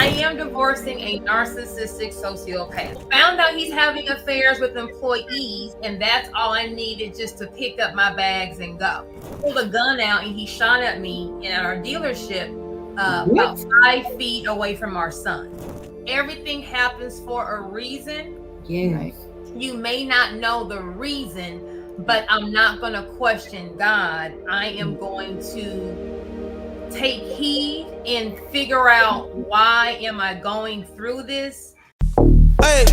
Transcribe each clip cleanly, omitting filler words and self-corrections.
I am divorcing a narcissistic sociopath. Found out he's having affairs with employees, and that's all I needed just to pick up my bags and go. Pulled a gun out and he shot at me in our dealership about 5 feet away from our son. Everything happens for a reason. Yes. You may not know the reason, but I'm not going to question God. I am going to take heed and figure out why am I going through this. Hey.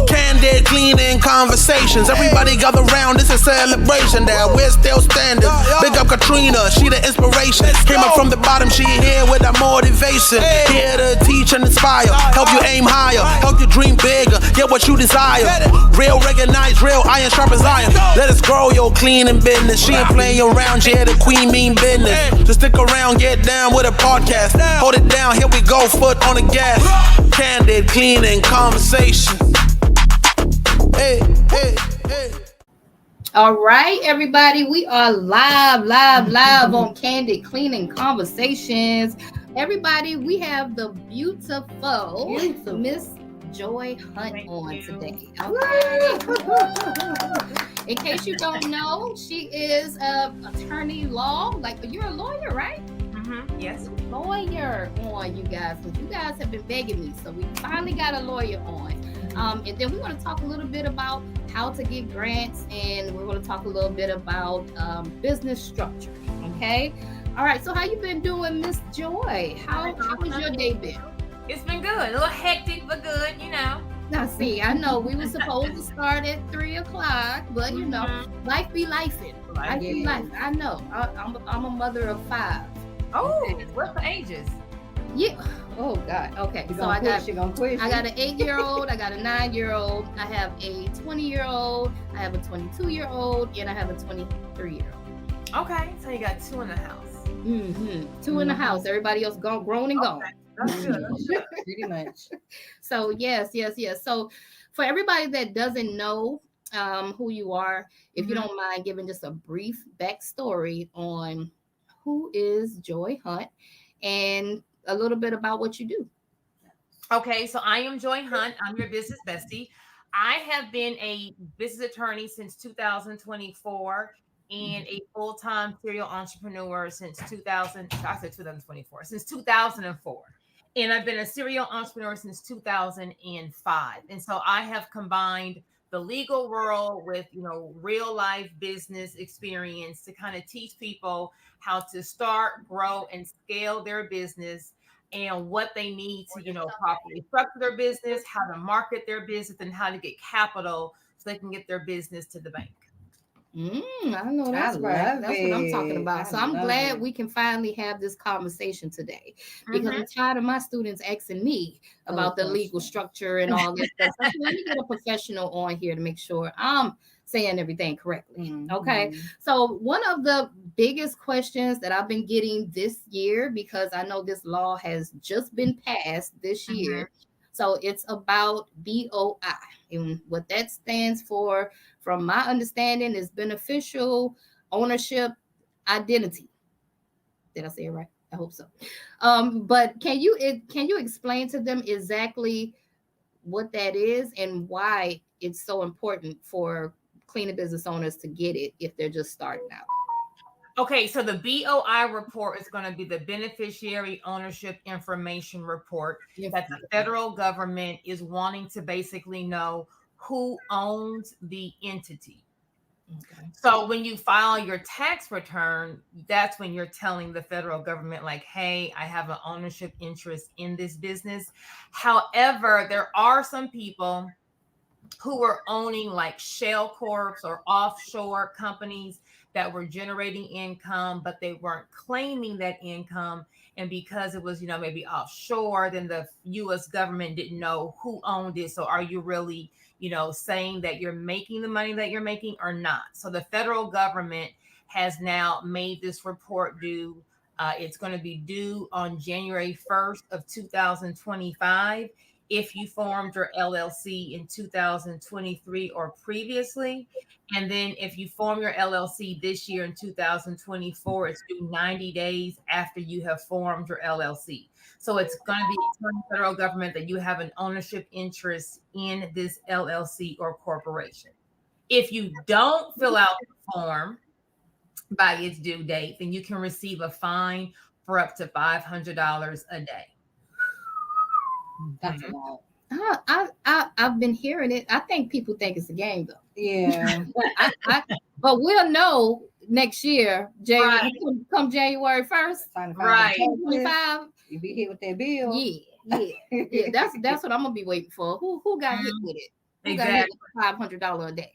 Candid, cleaning conversations. Everybody gather round, it's a celebration that we're still standing. Big up Katrina, she the inspiration. Came up from the bottom, she here with that motivation. Here to teach and inspire, help you aim higher, help you dream bigger, get what you desire. Real recognize, real iron sharp as iron. Let us grow your cleaning business. She ain't playing around, yeah, the queen mean business. Just stick around, get down with a podcast. Hold it down, here we go, foot on the gas. Candid, cleaning conversation. Hey, hey, hey. All right, everybody, we are live on Candid Cleaning Conversations. Everybody, we have the beautiful Miss Joy Hunt on today. Okay. In case you don't know, she is an attorney law. Like, you're a lawyer, right? Yes. Lawyer on, you guys. Because you guys have been begging me, so we finally got a lawyer on. And then we're going to talk a little bit about how to get grants, and we're going to talk a little bit about business structure. Okay. All right. So how you been doing, Miss Joy? How has your day been? It's been good. A little hectic, but good, you know. Now, see, I know we were supposed to start at 3:00, but you know, life be lifing. Life be life. I know. I'm a mother of 5. Oh, what's the ages? Yeah. Oh God. Okay. So I got an 8-year-old. I got a 9-year-old. I have a 20-year-old. I have a 22-year-old, and I have a 23-year-old. Okay. So you got 2 in the house. Two in the house. Everybody else grown and gone. That's good. That's good. Pretty much. So yes. So for everybody that doesn't know who you are, if you don't mind giving just a brief backstory on who is Joy Hunt and a little bit about what you do. Okay, so I am Joy Hunt. I'm your business bestie. I have been a business attorney since 2024 and a full-time serial entrepreneur since 2024, since 2004. And I've been a serial entrepreneur since 2005. And so I have combined the legal world with, real life business experience to kind of teach people how to start, grow, and scale their business and what they need to, properly structure their business, how to market their business, and how to get capital so they can get their business to the bank. I know that's right. That's what I'm talking about. So I'm glad we can finally have this conversation today because I'm tired of my students asking me about the legal structure and all this stuff. So let me get a professional on here to make sure I'm saying everything correctly. Okay. So one of the biggest questions that I've been getting this year, because I know this law has just been passed this year. So it's about BOI, and what that stands for, from my understanding, is beneficial ownership identity. Did I say it right? I hope so. But can you explain to them exactly what that is and why it's so important for cleaning business owners to get it if they're just starting out? Okay, so the BOI report is going to be the Beneficiary Ownership Information Report that the federal government is wanting to basically know who owns the entity. Okay. So when you file your tax return, that's when you're telling the federal government, like, hey, I have an ownership interest in this business. However, there are some people who were owning like shell corps or offshore companies that were generating income, but they weren't claiming that income. And because it was, maybe offshore, then the U.S. government didn't know who owned it. So are you really, saying that you're making the money that you're making or not? So the federal government has now made this report due. It's going to be due on January 1st of 2025. if you formed your LLC in 2023 or previously. And then if you form your LLC this year in 2024, it's due 90 days after you have formed your LLC. So it's going to be from the federal government that you have an ownership interest in this LLC or corporation. If you don't fill out the form by its due date, then you can receive a fine for up to $500 a day. That's a lot. I've been hearing it. I think people think it's a game, though. Yeah. But we'll know next year, come January 1st, right? 25. You be hit with that bill. Yeah. That's what I'm gonna be waiting for. Who got hit with it? Who got hit with $500 a day?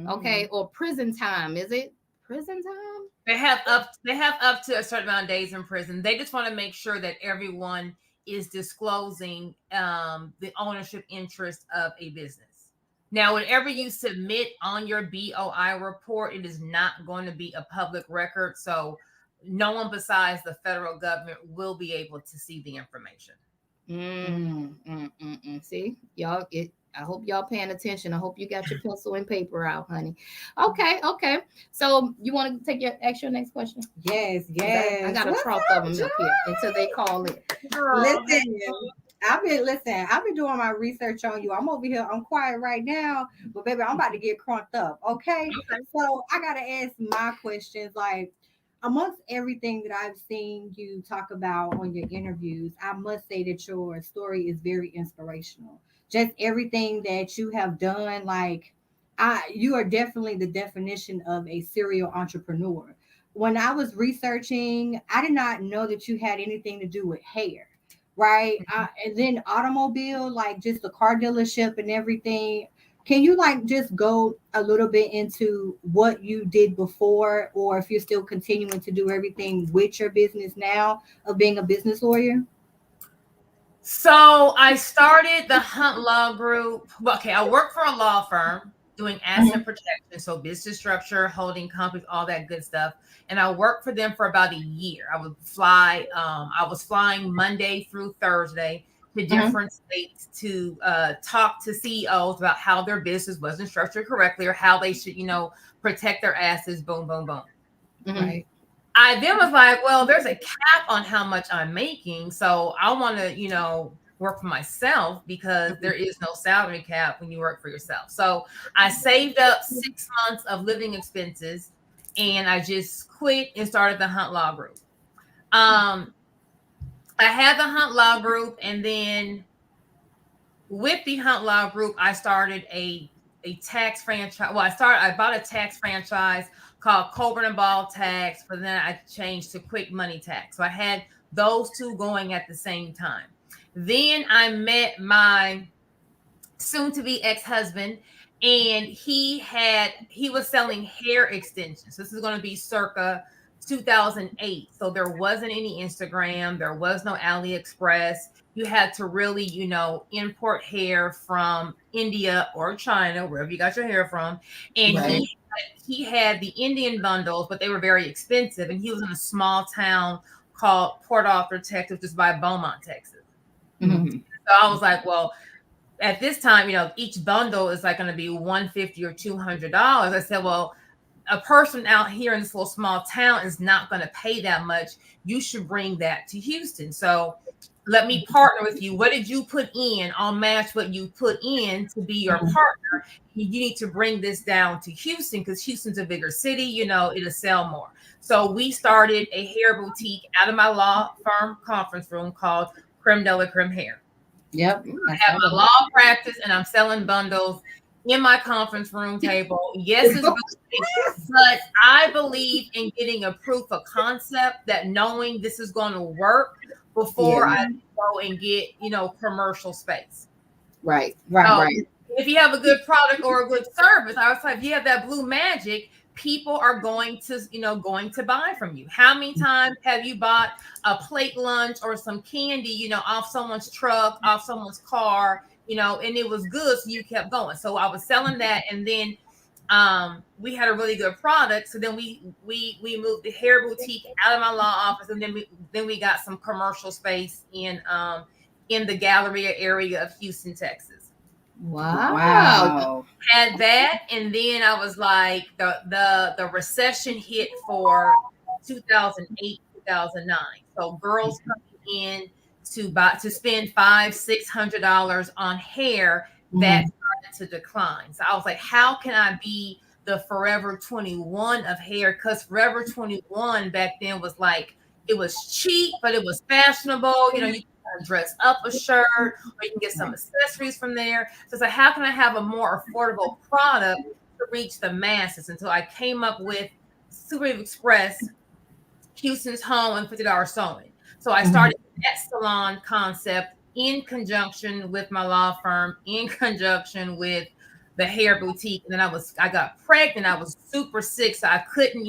Okay, or prison time? Is it prison time? They have up to a certain amount of days in prison. They just want to make sure that everyone is disclosing the ownership interest of a business. Now, whenever you submit on your BOI report, it is not going to be a public record. So no one besides the federal government will be able to see the information. See, y'all, I hope y'all paying attention. I hope you got your pencil and paper out, honey. Okay. So you want to ask your next question? Yes. I got a trough of them up here until they call in. Listen, I've been doing my research on you. I'm over here. I'm quiet right now, but baby, I'm about to get crunked up. Okay. So I gotta ask my questions. Like, amongst everything that I've seen you talk about on your interviews, I must say that your story is very inspirational. Just everything that you have done, like, you are definitely the definition of a serial entrepreneur. When I was researching, I did not know that you had anything to do with hair. Right. And then automobile, like just the car dealership and everything. Can you like just go a little bit into what you did before, or if you're still continuing to do everything with your business now of being a business lawyer? So I started the Hunt Law Group. Okay, I work for a law firm doing asset protection, so business structure, holding companies, all that good stuff. And I worked for them for about a year. I would fly. I was flying Monday through Thursday to different states to talk to CEOs about how their business wasn't structured correctly or how they should, protect their assets. Boom, boom, boom. Right. I then was like, well, there's a cap on how much I'm making, so I want to, work for myself because there is no salary cap when you work for yourself. So I saved up 6 months of living expenses and I just quit and started the Hunt Law Group. I had the Hunt Law Group, and then with the Hunt Law Group, I started a tax franchise. Well, I bought a tax franchise called Colburn and Ball Tax, but then I changed to Quick Money Tax. So I had those two going at the same time. Then I met my soon-to-be ex-husband, and he was selling hair extensions. This is going to be circa 2008. So there wasn't any Instagram. There was no AliExpress. You had to really, import hair from India or China, wherever you got your hair from. And he had the Indian bundles, but they were very expensive. And he was in a small town called Port Arthur, Texas, just by Beaumont, Texas. So I was like, well, at this time, each bundle is like going to be $150 or $200. I said, well, a person out here in this little small town is not going to pay that much. You should bring that to Houston. So let me partner with you. What did you put in? I'll match what you put in to be your partner. You need to bring this down to Houston because Houston's a bigger city, it'll sell more. So we started a hair boutique out of my law firm conference room called Creme de la Creme Hair. Yep. I have my law practice and I'm selling bundles in my conference room table. Yes, it's boosting, but I believe in getting a proof of concept, that knowing this is going to work before I go and get, commercial space. Right. If you have a good product or a good service, I was like, if you have that blue magic, people are going to buy from you. How many times have you bought a plate lunch or some candy, off someone's truck, off someone's car, and it was good, so you kept going. So I was selling that, and then we had a really good product. So then we moved the hair boutique out of my law office, and then we got some commercial space in in the Galleria area of Houston, Texas. Wow. Had that, and then I was like, the recession hit for 2008, 2009. So girls coming in to spend $500-$600 on hair, that started to decline. So I was like, how can I be the Forever 21 of hair? Because Forever 21 back then was like, it was cheap, but it was fashionable. You know, you can dress up a shirt, or you can get some accessories from there. So it's like, how can I have a more affordable product to reach the masses? Until I came up with Super Express, Houston's home, and $50 sewing. So I started that salon concept in conjunction with my law firm, in conjunction with the hair boutique. And then I got pregnant. I was super sick, so I couldn't,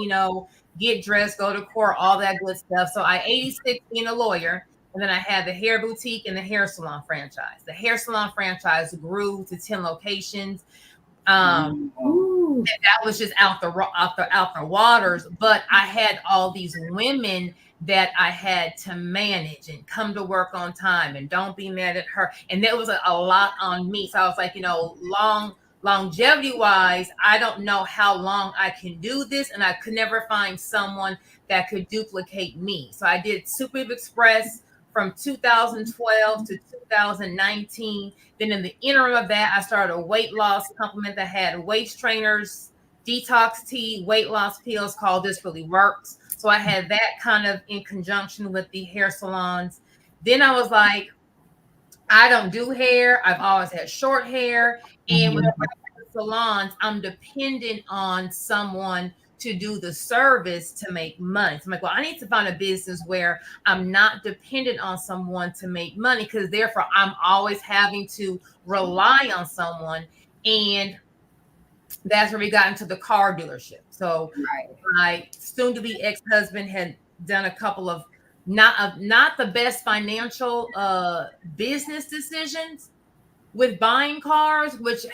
get dressed, go to court, all that good stuff. So I 86 being a lawyer. And then I had the hair boutique and the hair salon franchise. The hair salon franchise grew to 10 locations. And that was just out the waters. But I had all these women that I had to manage and come to work on time and don't be mad at her. And there was a lot on me. So I was like, longevity wise, I don't know how long I can do this. And I could never find someone that could duplicate me. So I did Super Express from 2012 to 2019. Then in the interim of that, I started a weight loss supplement that had waist trainers, detox tea, weight loss pills called This Really Works. So I had that kind of in conjunction with the hair salons. Then I was like, I don't do hair. I've always had short hair. And when I work at salons, I'm dependent on someone to do the service to make money. So I'm like, well, I need to find a business where I'm not dependent on someone to make money, because therefore I'm always having to rely on someone. And that's where we got into the car dealership. So my soon-to-be ex-husband had done a couple of not the best financial business decisions with buying cars, which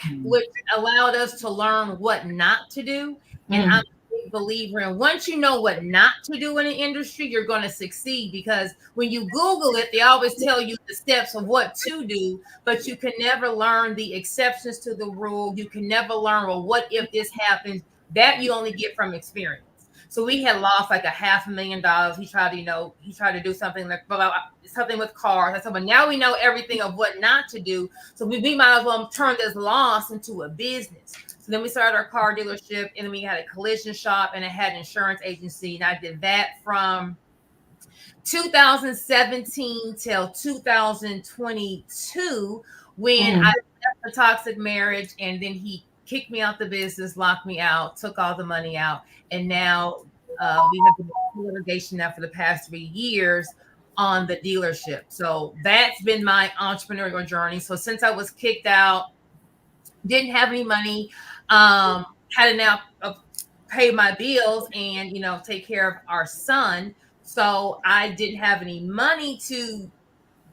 allowed us to learn what not to do. And I'm a big believer in, once you know what not to do in an industry, you're going to succeed, because when you Google it, they always tell you the steps of what to do, but you can never learn the exceptions to the rule. You can never learn, well, what if this happens? That you only get from experience. So we had lost like $500,000. He tried to do something something with cars. I said, but now we know everything of what not to do. So we might as well turn this loss into a business. So then we started our car dealership, and then we had a collision shop, and it had an insurance agency. And I did that from 2017 till 2022, when I left a toxic marriage, and then he kicked me out the business, locked me out, took all the money out. And now we have been in litigation now for the past 3 years on the dealership. So that's been my entrepreneurial journey. So since I was kicked out, didn't have any money, had to now pay my bills and, take care of our son. So I didn't have any money to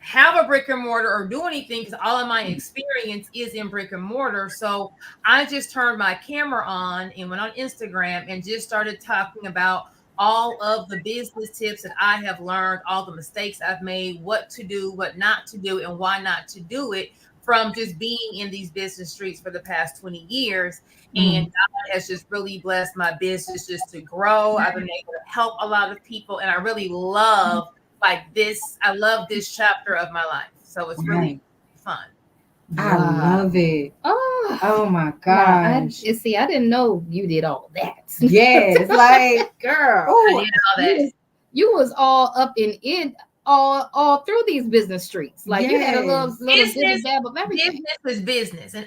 have a brick and mortar or do anything, because all of my experience is in brick and mortar. So I just turned my camera on and went on Instagram and just started talking about all of the business tips that I have learned, all the mistakes I've made, what to do, what not to do, and why not to do it, from just being in these business streets for the past 20 years. And God has just really blessed my business just to grow. I've been able to help a lot of people, and I really love I love this chapter of my life. So it's really fun. I love it. Oh my gosh. I didn't know you did all that. Yes, like, girl. I did all that. You was all up in it all through these business streets. Like, you had a little business dab of everything. Business is business. And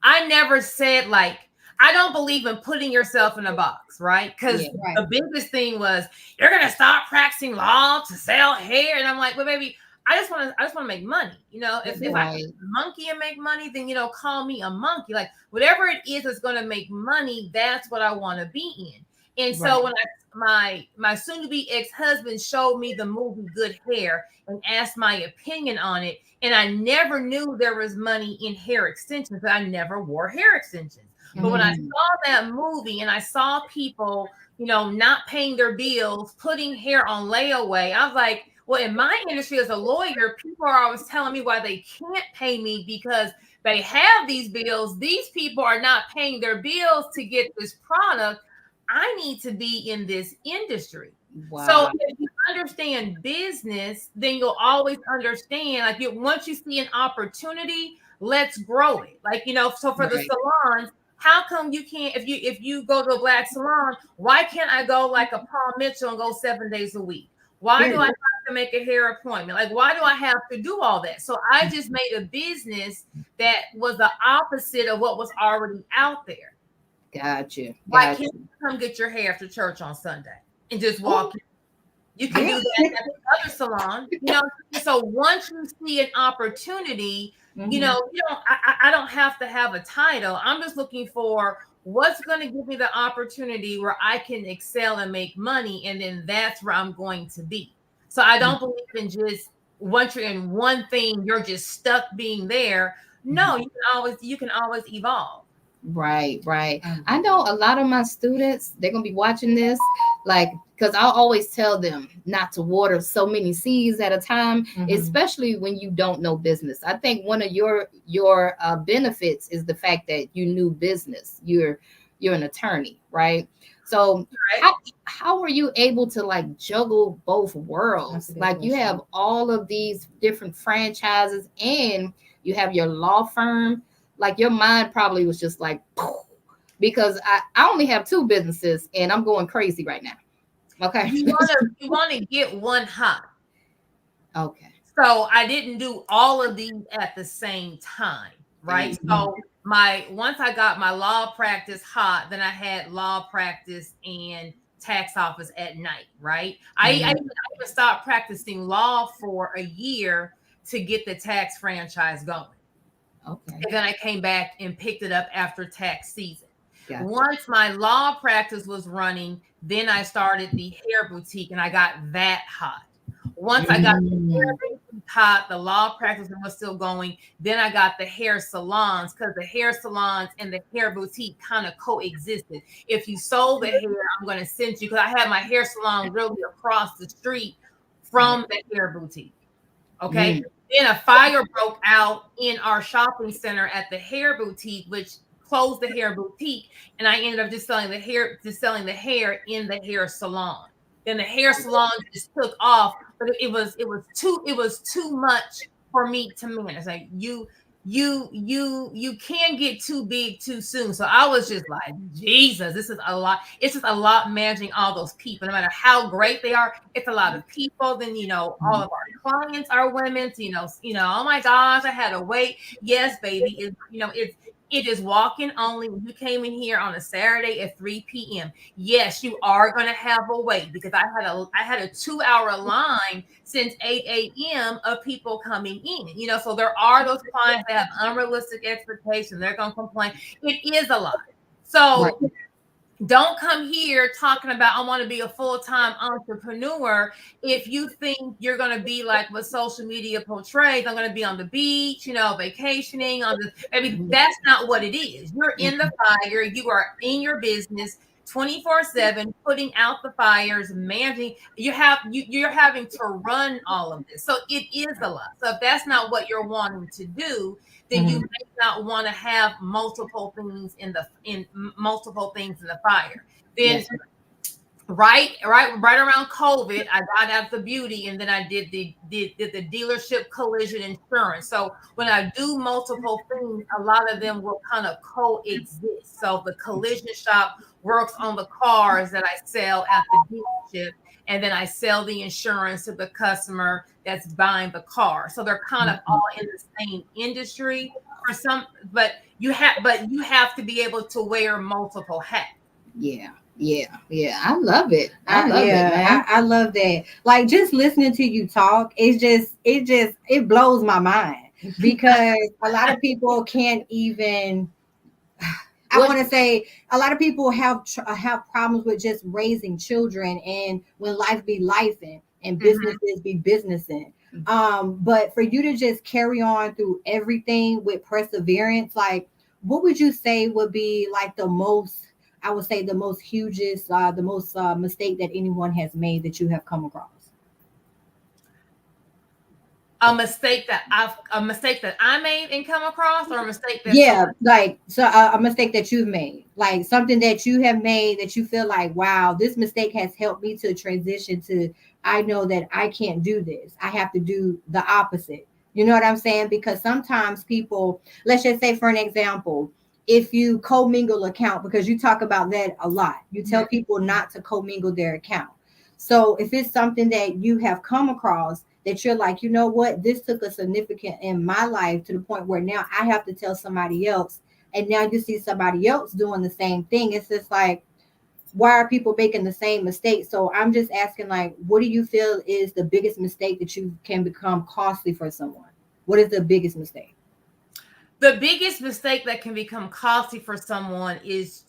I never said, like, I don't believe in putting yourself in a box, right? Because the biggest thing was, you're gonna stop practicing law to sell hair, and I'm like, well, baby, I just want to make money. If I can monkey and make money, then call me a monkey. Like, whatever it is that's gonna make money, that's what I want to be in. And so when my soon-to-be ex-husband showed me the movie Good Hair and asked my opinion on it, and I never knew there was money in hair extensions, but I never wore hair extensions. But when I saw that movie and I saw people, not paying their bills, putting hair on layaway, I was like, Well, in my industry as a lawyer, people are always telling me why they can't pay me because they have these bills. These people are not paying their bills to get this product. I need to be in this industry. Wow. So if you understand business, then you'll always understand, like, once you see an opportunity, let's grow it. Like, so for the salons, how come you can't, if you go to a black salon, why can't I go like a Paul Mitchell and go 7 days a week? Why do I have to make a hair appointment? Like, why do I have to do all that? So I just made a business that was the opposite of what was already out there. Gotcha. Why can't you come get your hair after church on Sunday and just walk in? You can do that at the other salon. So once you see an opportunity, I don't have to have a title. I'm just looking for what's going to give me the opportunity where I can excel and make money. And then that's where I'm going to be. So I don't believe in just once you're in one thing, you're just stuck being there. No, you can always evolve. Right. I know a lot of my students, they're going to be watching this, like, because I'll always tell them not to water so many seeds at a time, especially when you don't know business. I think one of your benefits is the fact that you knew business. You're an attorney, right? So how are you able to like juggle both worlds? Like you have all of these different franchises and you have your law firm. Like your mind probably was just like, because I only have 2 businesses and I'm going crazy right now. Okay. You want to get one hot. Okay. So I didn't do all of these at the same time, right? So once I got my law practice hot, then I had law practice and tax office at night, right? I even stopped practicing law for a year to get the tax franchise going. Okay. And then I came back and picked it up after tax season. Gotcha. Once my law practice was running, then I started the hair boutique and I got that hot. Once I got the hair boutique hot, the law practice was still going. Then I got the hair salons because the hair salons and the hair boutique kind of coexisted. If you sold the hair, I'm going to send you, because I had my hair salon really across the street from the hair boutique. Okay. Then a fire broke out in our shopping center at the hair boutique, which closed the hair boutique, and I ended up just selling the hair in the hair salon. Then the hair salon just took off, but it was too much for me to manage. Like you can get too big too soon. So I was just like, Jesus, this is a lot. It's just a lot managing all those people. No matter how great they are, it's a lot of people. Then all of our clients are women. So, oh my gosh, I had to wait. Yes, baby, it is walk-in only. When you came in here on a Saturday at 3 p.m., yes, you are going to have a wait, because I had a 2-hour line since 8 a.m. of people coming in. So there are those clients that have unrealistic expectations. They're going to complain. It is a lot. So don't come here talking about, I want to be a full-time entrepreneur if you think you're going to be like what social media portrays. I'm going to be on the beach, vacationing that's not what it is. You're in the fire. You are in your business 24/7, putting out the fires, managing. You're having to run all of this. So it is a lot. So if that's not what you're wanting to do, then you may not want to have multiple things in the fire. Then right around COVID, I got out the beauty, and then I did the dealership collision insurance. So when I do multiple things, a lot of them will kind of coexist. So the collision shop works on the cars that I sell at the dealership, and then I sell the insurance to the customer that's buying the car. So they're kind of all in the same industry for some, but you have to be able to wear multiple hats. Yeah. I love it. I love that. Like, just listening to you talk, it blows my mind, because a lot of people can't even. I want to say a lot of people have problems with just raising children, and when life be lifing and businesses be businessing. But for you to just carry on through everything with perseverance, like, what would you say would be like the most hugest, the most mistake that anyone has made that you have come across? A mistake that I made and come across, or a mistake that a mistake that you've made, like something that you have made that you feel like, wow, this mistake has helped me to transition to, I know that I can't do this. I have to do the opposite. You know what I'm saying? Because sometimes people, let's just say for an example, if you commingle account, because you talk about that a lot, you tell people not to commingle their account. So if it's something that you have come across that you're like, you know what, this took a significant in my life to the point where now I have to tell somebody else, and now you see somebody else doing the same thing. It's just like, why are people making the same mistake? So I'm just asking, like, what do you feel is the biggest mistake that you can become costly for someone? What is the biggest mistake? The biggest mistake that can become costly for someone is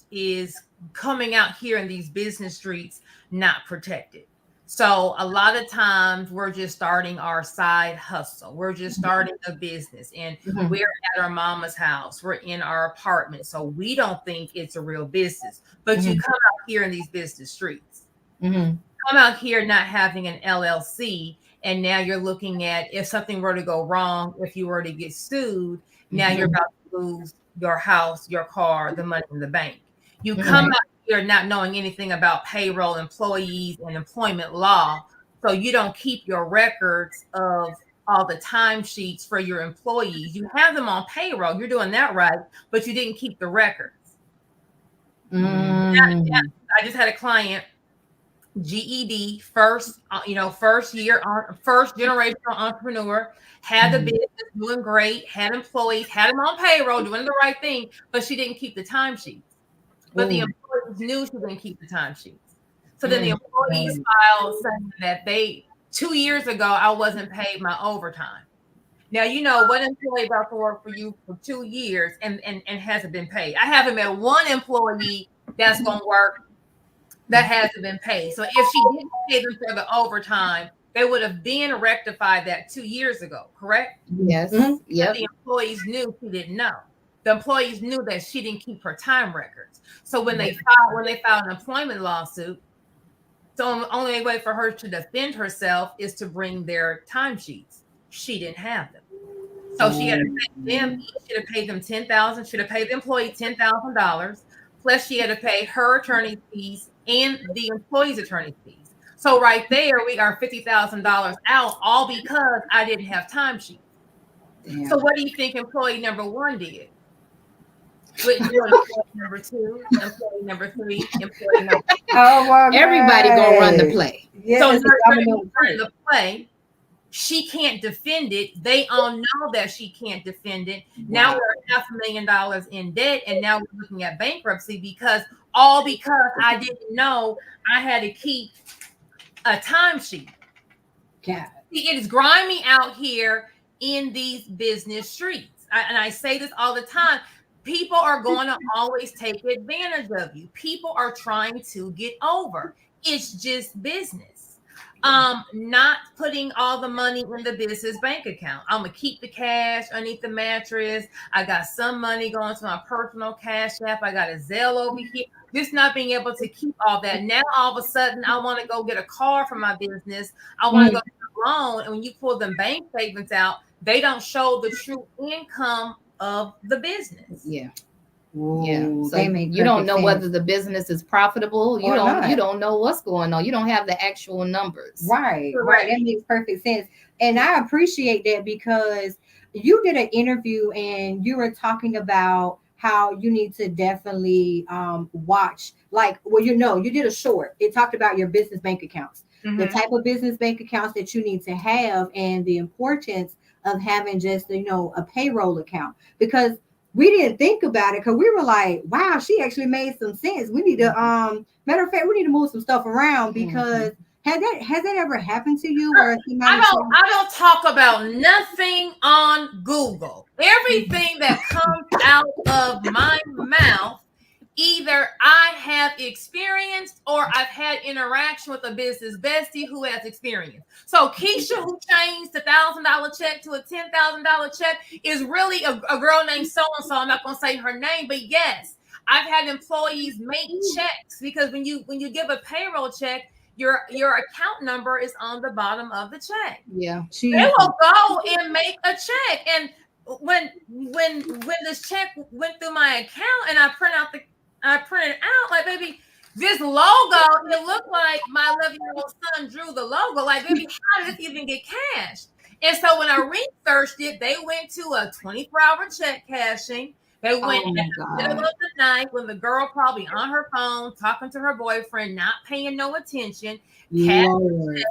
coming out here in these business streets not protected. So a lot of times we're just starting our side hustle. We're just starting a business, and we're at our mama's house. We're in our apartment. So we don't think it's a real business, but you come out here in these business streets, come out here not having an LLC. And now you're looking at, if something were to go wrong, if you were to get sued, now you're about to lose your house, your car, the money in the bank. You come out here not knowing anything about payroll, employees, and employment law. So you don't keep your records of all the timesheets for your employees. You have them on payroll. You're doing that right, but you didn't keep the records. I just had a client, GED, first generational entrepreneur, had the business doing great, had employees, had them on payroll, doing the right thing, but she didn't keep the timesheets. But the employees knew she didn't keep the timesheets. So then the employees filed saying that 2 years ago, I wasn't paid my overtime. Now, you know, what employee about to work for you for 2 years and hasn't been paid? I haven't met one employee that's going to work that hasn't been paid. So if she didn't pay them for the overtime, they would have been rectified that 2 years ago, correct? Yes. But the employees knew she didn't know. The employees knew that she didn't keep her time records. So when they filed an employment lawsuit, the only way for her to defend herself is to bring their timesheets. She didn't have them. So she had to pay them. She should have paid them $10,000. Should have paid the employee $10,000. Plus, she had to pay her attorney fees and the employee's attorney fees. So right there, we are $50,000 out, all because I didn't have timesheets. So what do you think employee number one did? Employee number two, employee number three, employee number everybody gonna run the play. Yes, so the play, she can't defend it. They all know that she can't defend it. Now we're $500,000 in debt, and now we're looking at bankruptcy because I didn't know I had to keep a timesheet. Yeah. It is grimy out here in these business streets. And I say this all the time. People are going to always take advantage of you. People are trying to get over. It's just business. Not putting all the money in the business bank account. I'm going to keep the cash underneath the mattress. I got some money going to my personal Cash App. I got a Zelle over here. Just not being able to keep all that. Now, all of a sudden, I want to go get a car for my business. I want to go get a loan. And when you pull them bank statements out, they don't show the true income of the business. Yeah. Ooh, yeah. So you don't know whether the business is profitable. You don't know what's going on. You don't have the actual numbers. Right. That makes perfect sense. And I appreciate that because you did an interview and you were talking about how you need to definitely watch, you did a short. It talked about your business bank accounts, the type of business bank accounts that you need to have, and the importance of having just, a payroll account, because we didn't think about it because we were like, wow, she actually made some sense. We need to, matter of fact, we need to move some stuff around because has that ever happened to you? Or I don't talk about nothing on Google. Everything that comes out of my mouth, either I have experienced or I've had interaction with a business bestie who has experience. So Keisha, who changed the $1,000 check to a $10,000 check, is really a girl named so-and-so. I'm not going to say her name, but yes, I've had employees make checks because when you give a payroll check, your account number is on the bottom of the check. Yeah. They will go and make a check. And when this check went through my account and I printed out, like, baby, this logo, it looked like my 11-year-old son drew the logo. Like, baby, how did this even get cashed? And so when I researched it, they went to a 24-hour check cashing. They went in the middle of the night when the girl probably on her phone, talking to her boyfriend, not paying no attention. The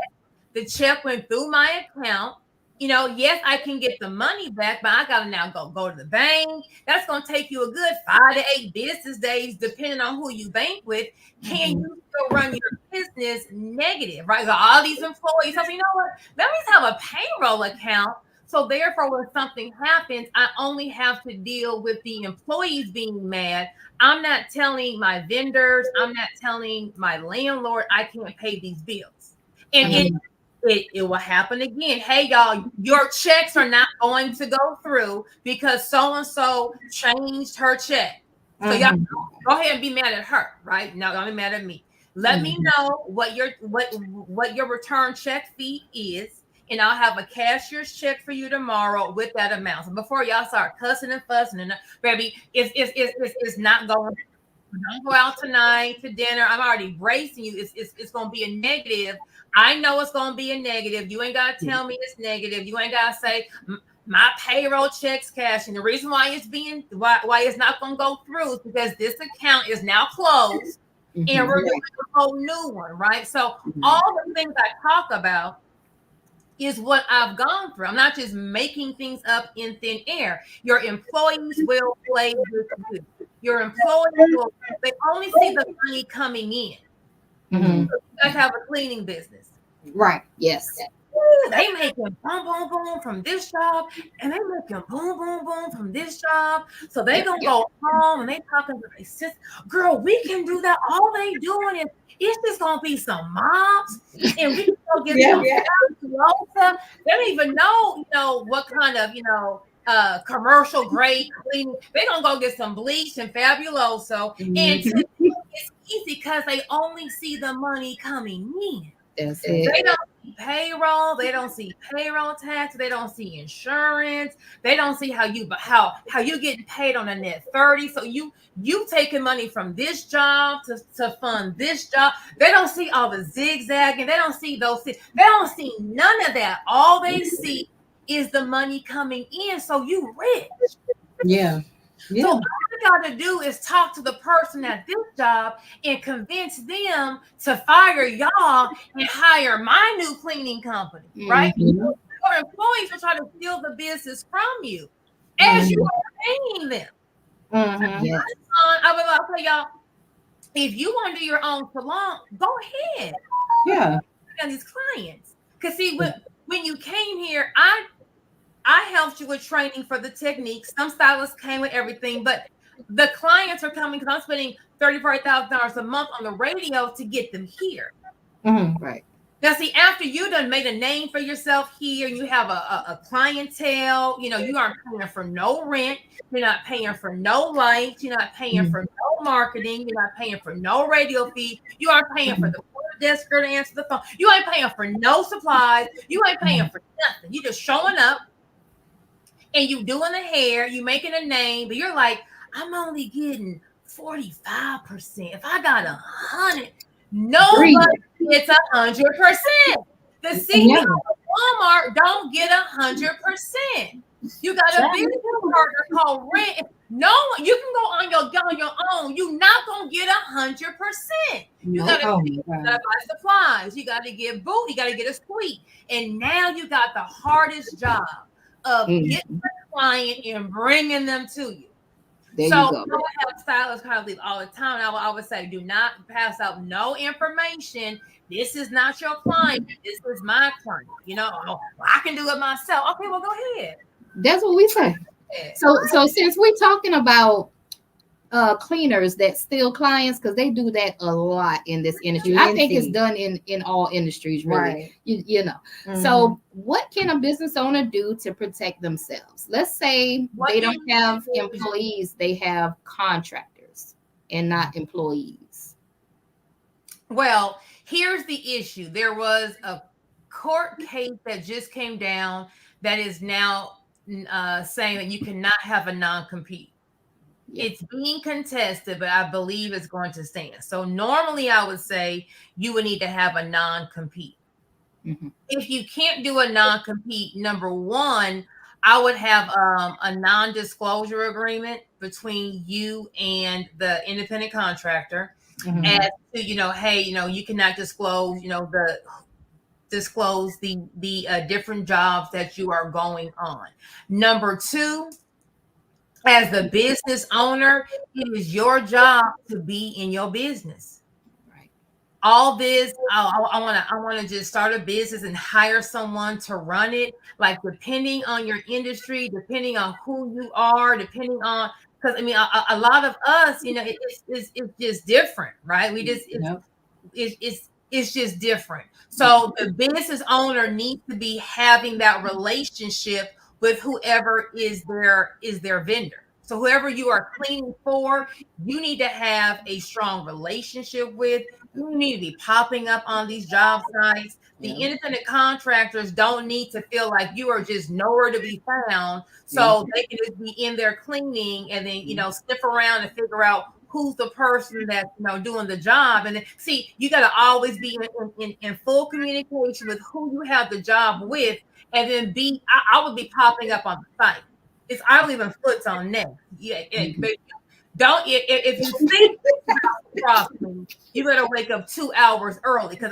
check went through my account. You know, yes, I can get the money back, but I gotta now go to the bank. That's gonna take you a good 5 to 8 business days, depending on who you bank with. Can you still run your business negative, right? So all these employees, I said, you know what? Let me have a payroll account. So therefore, when something happens, I only have to deal with the employees being mad. I'm not telling my vendors, I'm not telling my landlord I can't pay these bills. And it will happen again. Hey, y'all, your checks are not going to go through because so-and-so changed her check. So y'all go ahead and be mad at her, right? No, don't be mad at me. Let me know what your return check fee is, and I'll have a cashier's check for you tomorrow with that amount. So before y'all start cussing and fussing, and baby, it's not going. Don't go out tonight to dinner. I'm already bracing you. It's going to be a negative. I know it's going to be a negative. You ain't got to tell me it's negative. You ain't got to say my payroll checks cash. And the reason why it's not going to go through is because this account is now closed and we're doing a whole new one, right? So all the things I talk about is what I've gone through. I'm not just making things up in thin air. Your employees will play with you. Your employees they only see the money coming in. So you guys have a cleaning business. Right. Yes. Ooh, they making boom, boom, boom from this job, and they making boom, boom, boom from this job. So they gonna go home and they talking to their sister, girl, we can do that. All they doing is it's just gonna be some mops, and we can go get some stuff. They don't even know, what kind of, commercial grade cleaning. They're gonna go get some bleach and Fabuloso, and it's easy because they only see the money coming in. That's it. They don't see payroll, they don't see payroll tax, they don't see insurance, they don't see how you getting paid on a net 30. So you taking money from this job to fund this job. They don't see all the zigzagging, they don't see those things, they don't see none of that. All they see is the money coming in. So you rich. Yeah. So all you got to do is talk to the person at this job and convince them to fire y'all and hire my new cleaning company, right? Your employees are trying to steal the business from you as you are paying them. I will tell y'all, if you want to do your own salon, go ahead. Yeah. And these clients, because see, when you came here, I helped you with training for the techniques. Some stylists came with everything, but the clients are coming because I'm spending $34,000 a month on the radio to get them here. Right. Now, see, after you done made a name for yourself here, you have a clientele, you aren't paying for no rent. You're not paying for no lights. You're not paying for no marketing. You're not paying for no radio feed. You aren't paying for the desk girl to answer the phone. You ain't paying for no supplies. You ain't paying for nothing. You just showing up. And you doing the hair, you making a name, but you're like, I'm only getting 45%. If I got 100, nobody gets 100%. The CEO of Walmart don't get 100%. You got a business partner called rent. No, you can go on your own. You're not gonna get 100%. You gotta buy supplies. You gotta get boot. You gotta get a suite. And now you got the hardest job of getting the client and bringing them to you. I have stylists kind of leave all the time. And I will always say, do not pass out no information. This is not your client. This is my client. I can do it myself. Okay, well, go ahead. That's what we say. So since we're talking about cleaners that steal clients, because they do that a lot in this industry. I think it's done in all industries, really. Right. So what can a business owner do to protect themselves? Let's say they don't have employees, they have contractors and not employees. Well, Here's the issue. There was a court case that just came down that is now saying that you cannot have a non-compete. Yeah. It's being contested, but I believe it's going to stand. So normally I would say you would need to have a non-compete. Mm-hmm. If you can't do a non-compete, number one, I would have a non-disclosure agreement between you and the independent contractor. Mm-hmm. As to, hey, you cannot disclose, the different jobs that you are going on. Number two, as the business owner, it is your job to be in your business. Right. All this, I want to just start a business and hire someone to run it. Like, depending on your industry, depending on who you are, depending on, because I mean, a lot of us, it's just different, right? We just it's just different. So the business owner needs to be having that relationship with whoever is their vendor. So whoever you are cleaning for, you need to have a strong relationship with. You need to be popping up on these job sites. The independent contractors don't need to feel like you are just nowhere to be found. So they can just be in there cleaning and then, sniff around and figure out who's the person that's doing the job. And then, see, you got to always be in full communication with who you have the job with. And then I would be popping up on the site. It's I don't even foot on neck. Yeah, but don't if you think crossing, you better wake up 2 hours early, because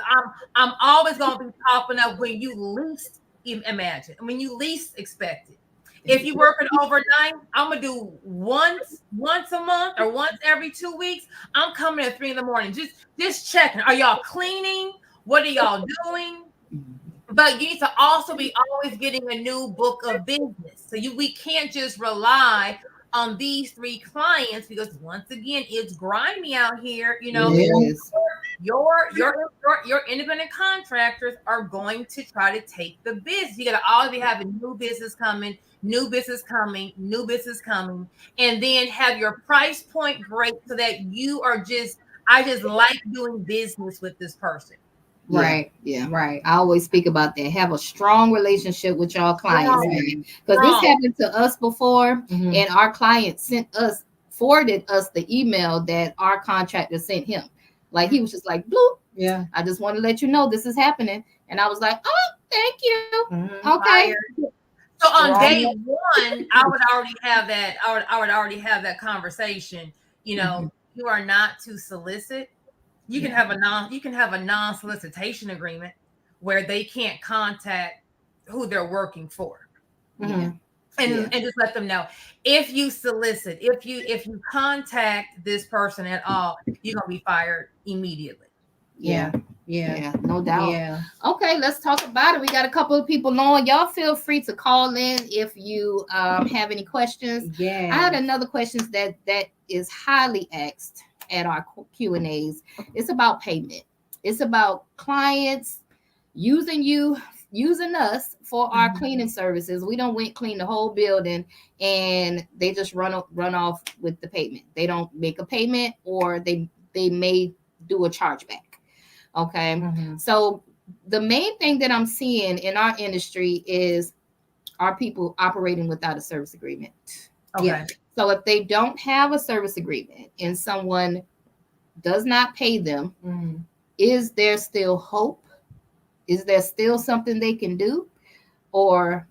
I'm always gonna be popping up when you least imagine, when you least expect it. If you working overnight, I'm gonna do once a month or once every 2 weeks. I'm coming at 3 a.m. Just checking. Are y'all cleaning? What are y'all doing? But you need to also be always getting a new book of business. So we can't just rely on these 3 clients, because once again, it's grimy out here. Your independent contractors are going to try to take the business. You got to always be having new business coming, and then have your price point great so that I just like doing business with this person. Right. Yeah. Right. I always speak about that. Have a strong relationship with your clients, because this happened to us before, and our client forwarded us the email that our contractor sent him. Like, he was just like, bloop. Yeah. I just want to let you know this is happening. And I was like, oh, thank you. Okay. So on day one, I would already have that. I would already have that conversation. You are not to solicit. You can have a non-solicitation agreement where they can't contact who they're working for. And just let them know, if you solicit, if you contact this person at all, you're gonna be fired immediately. Yeah, no doubt. Yeah. Okay, let's talk about it. We got a couple of people on. Y'all feel free to call in if you have any questions. Yeah. I had another question that is highly asked at our Q&As. It's about payment. It's about clients using us for our cleaning services. We don't clean the whole building and they just run off with the payment. They don't make a payment, or they may do a chargeback. Okay. So the main thing that I'm seeing in our industry is our people operating without a service agreement. Okay. Yeah. So if they don't have a service agreement and someone does not pay them, is there still hope? Is there still something they can do, or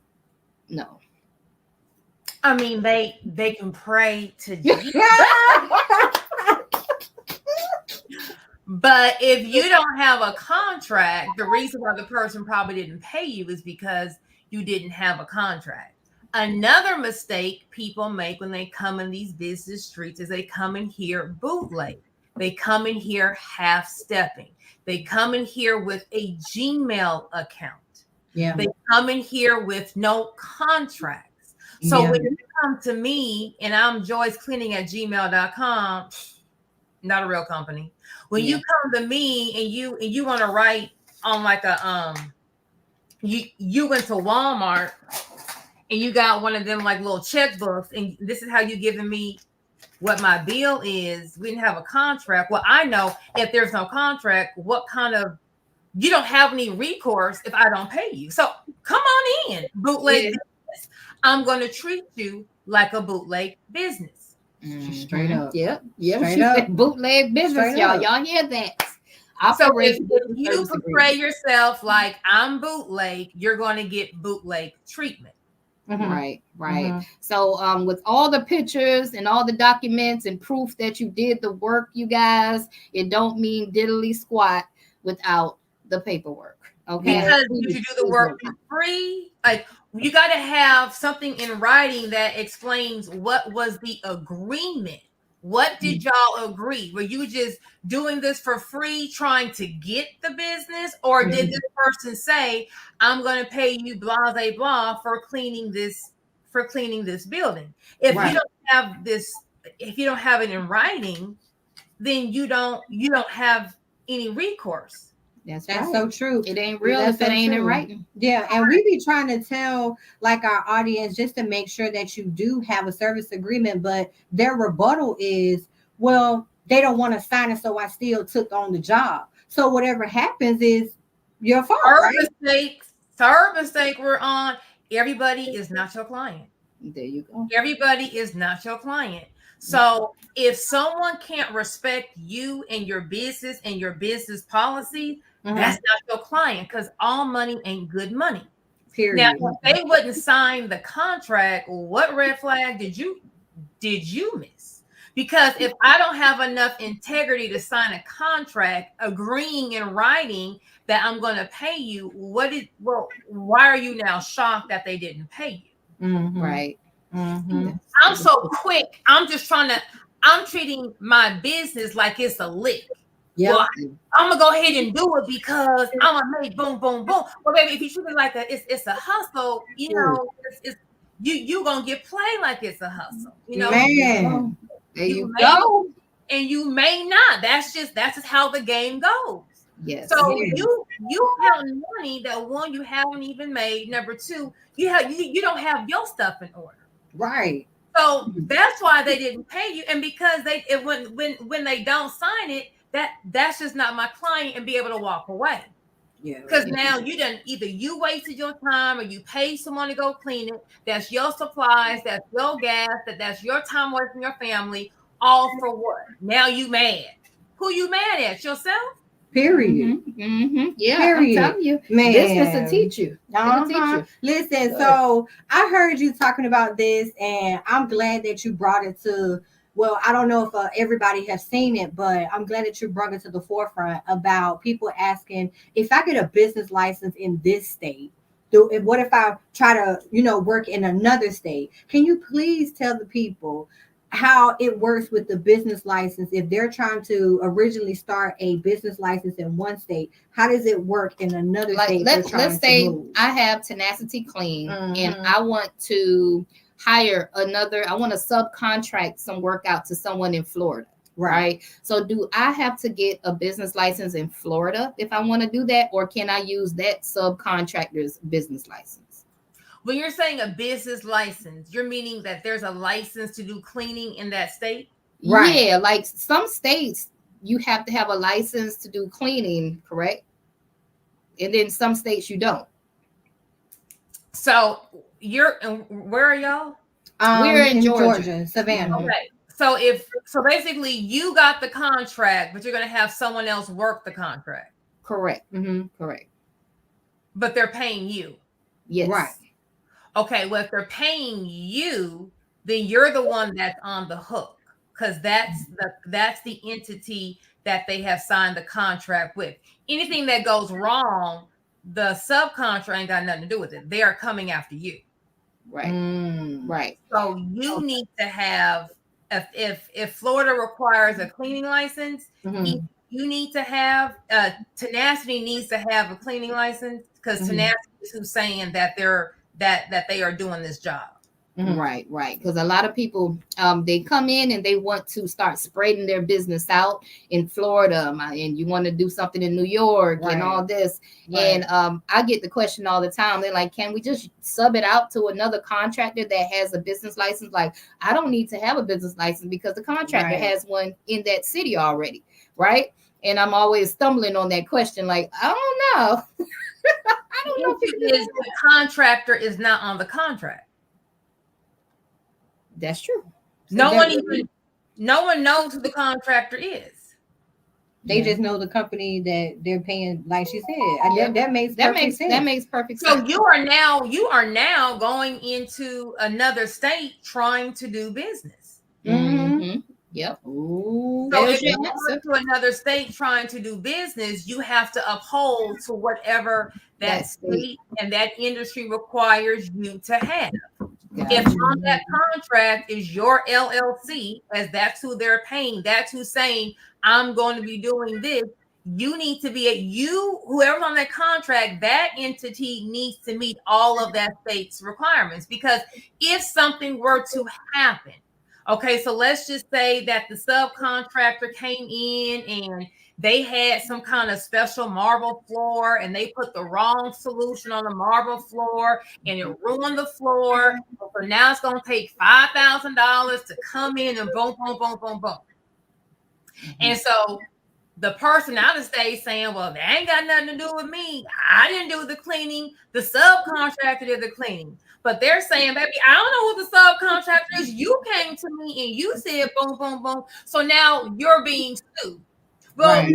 no? I mean, they can pray to Jesus. But if you don't have a contract, the reason why the person probably didn't pay you is because you didn't have a contract. Another mistake people make when they come in these business streets is they come in here bootleg. They come in here half-stepping. They come in here with a Gmail account. Yeah. They come in here with no contracts. So when you come to me and I'm joycecleaning@gmail.com, not a real company. When you come to me and you want to write on like a you went to Walmart and you got one of them like little checkbooks, and this is how you giving me what my bill is. We didn't have a contract. Well, I know if there's no contract, what kind of, you don't have any recourse if I don't pay you. So come on in, bootleg business. I'm going to treat you like a bootleg business. Straight up. Yep. Straight up. Bootleg business, Straight y'all. up. Y'all hear that? So if you portray yourself like I'm bootleg, you're going to get bootleg treatment. Right. So with all the pictures and all the documents and proof that you did the work, you guys, it don't mean diddly squat without the paperwork. Okay. Because did you do the work for free? Like, you got to have something in writing that explains what was the agreement. What did y'all agree? Were you just doing this for free, trying to get the business? Or did this person say, I'm going to pay you blah, blah, blah for cleaning this building? If you don't have this, if you don't have it in writing, then you don't have any recourse. That's so true. It ain't real if it ain't in writing. Yeah, and we be trying to tell like our audience just to make sure that you do have a service agreement, but their rebuttal is, well, they don't want to sign it, so I still took on the job. So whatever happens is your fault. Third mistake we're on. Everybody is not your client. There you go. Everybody is not your client. So if someone can't respect you and your business policy, that's not your client, because all money ain't good money. Period. Now, if they wouldn't sign the contract, what red flag did you miss? Because if I don't have enough integrity to sign a contract agreeing in writing that I'm going to pay you, why are you now shocked that they didn't pay you? Right. I'm so quick. I'm treating my business like it's a lick. Yeah. Well, I'm gonna go ahead and do it because I'm gonna make boom, boom, boom. Well, baby, if you treat it like it's a hustle, you know, you gonna get played like it's a hustle. You know, man. There you go. And you may not. That's just how the game goes. Yes. So you have money that, one, you haven't even made. Number two, you don't have your stuff in order. Right. So that's why they didn't pay you. And because when they don't sign it, that's just not my client, and be able to walk away. Yeah. Because now either you wasted your time or you paid someone to go clean it. That's your supplies, that's your gas, that's your time away from your family. All for what? Now you mad. Who you mad at? Yourself? Period. Yeah, Period. I'm telling you, man. Business will teach you. Listen, so I heard you talking about this, and I'm glad that you brought it to. Well, I don't know if everybody has seen it, but I'm glad that you brought it to the forefront about people asking, if I get a business license in this state, what if I try to, work in another state? Can you please tell the people how it works with the business license? If they're trying to originally start a business license in one state, how does it work in another state? Let's say I have Tenacity Clean, and I want to hire I want to subcontract some work out to someone in Florida. Right. So do I have to get a business license in Florida if I want to do that, or can I use that subcontractor's business license? When you're saying a business license, you're meaning that there's a license to do cleaning in that state? Right. Yeah, like some states you have to have a license to do cleaning, correct? And then some states you don't. So where are y'all? We're in Georgia, Savannah. Okay. So basically you got the contract, but you're going to have someone else work the contract. Correct. Correct. But they're paying you. Yes. Right. Okay. Well, if they're paying you, then you're the one that's on the hook, because that's the entity that they have signed the contract with. Anything that goes wrong, the subcontractor ain't got nothing to do with it. They are coming after you. Right. Right. So you need to have, if Florida requires a cleaning license, you need to have Tenacity needs to have a cleaning license, because Tenacity is who's saying that they are doing this job. Right. Because a lot of people, they come in and they want to start spreading their business out in Florida, and you want to do something in New York and all this. And I get the question all the time. They're like, can we just sub it out to another contractor that has a business license? Like, I don't need to have a business license because the contractor has one in that city already. Right. And I'm always stumbling on that question. Like, I don't know. I don't know if the contractor is not on the contract. That's true. No one knows who the contractor is. They just know the company that they're paying, like she said. That makes perfect sense. That makes perfect sense. So you are now going into another state trying to do business. Yep. Ooh, so if you're going to another state trying to do business, you have to uphold to whatever that state and that industry requires you to have. If on that contract is your LLC, as that's who they're paying, that's who's saying, I'm going to be doing this, you need to be whoever's on that contract, that entity needs to meet all of that state's requirements. Because if something were to happen, okay, so let's just say that the subcontractor came in and they had some kind of special marble floor and they put the wrong solution on the marble floor and it ruined the floor. So now it's going to take $5,000 to come in and boom, boom, boom, boom, boom. And so the person out of state saying, well, that ain't got nothing to do with me. I didn't do the cleaning. The subcontractor did the cleaning. But they're saying, baby, I don't know who the subcontractor is. You came to me and you said boom, boom, boom. So now you're being sued. Well, they're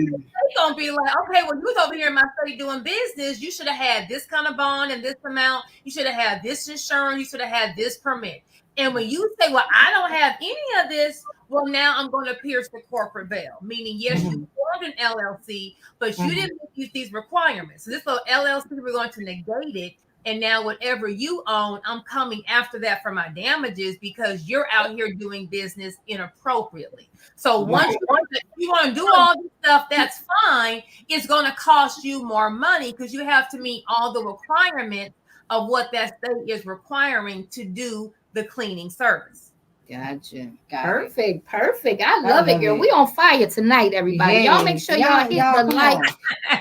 going to be like, okay, well, you was over here in my state doing business. You should have had this kind of bond and this amount. You should have had this insurance. You should have had this permit. And when you say, well, I don't have any of this, well, now I'm going to pierce the corporate veil. Meaning, yes, you formed an LLC, but you didn't meet these requirements. So this little LLC, we're going to negate it. And now whatever you own, I'm coming after that for my damages because you're out here doing business inappropriately. So once you want to do all this stuff, that's fine. It's going to cost you more money because you have to meet all the requirements of what that state is requiring to do the cleaning service. Gotcha. Perfect. I love it, girl. We on fire tonight, everybody. Y'all make sure y'all hit the like.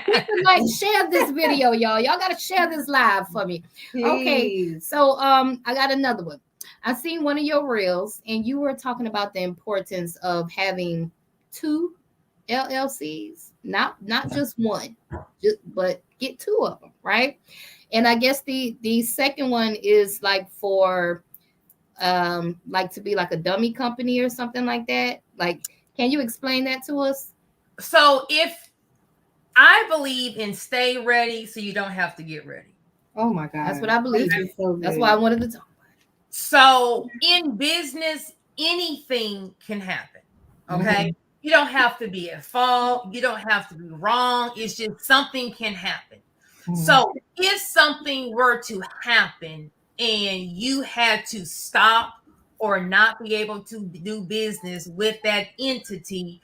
Hit the like, share this video, y'all. Y'all gotta share this live for me. Okay. So I got another one. I seen one of your reels and you were talking about the importance of having 2 LLCs, not just one, but get 2 of them, right? And I guess the second one is like for like to be like a dummy company or something like that. Like, can you explain that to us? So if I believe in stay ready so you don't have to get ready. Oh my God. That's what I believe. That's why I wanted to talk about it. So in business, anything can happen. Okay. You don't have to be at fault. You don't have to be wrong. It's just something can happen. So if something were to happen and you had to stop or not be able to do business with that entity,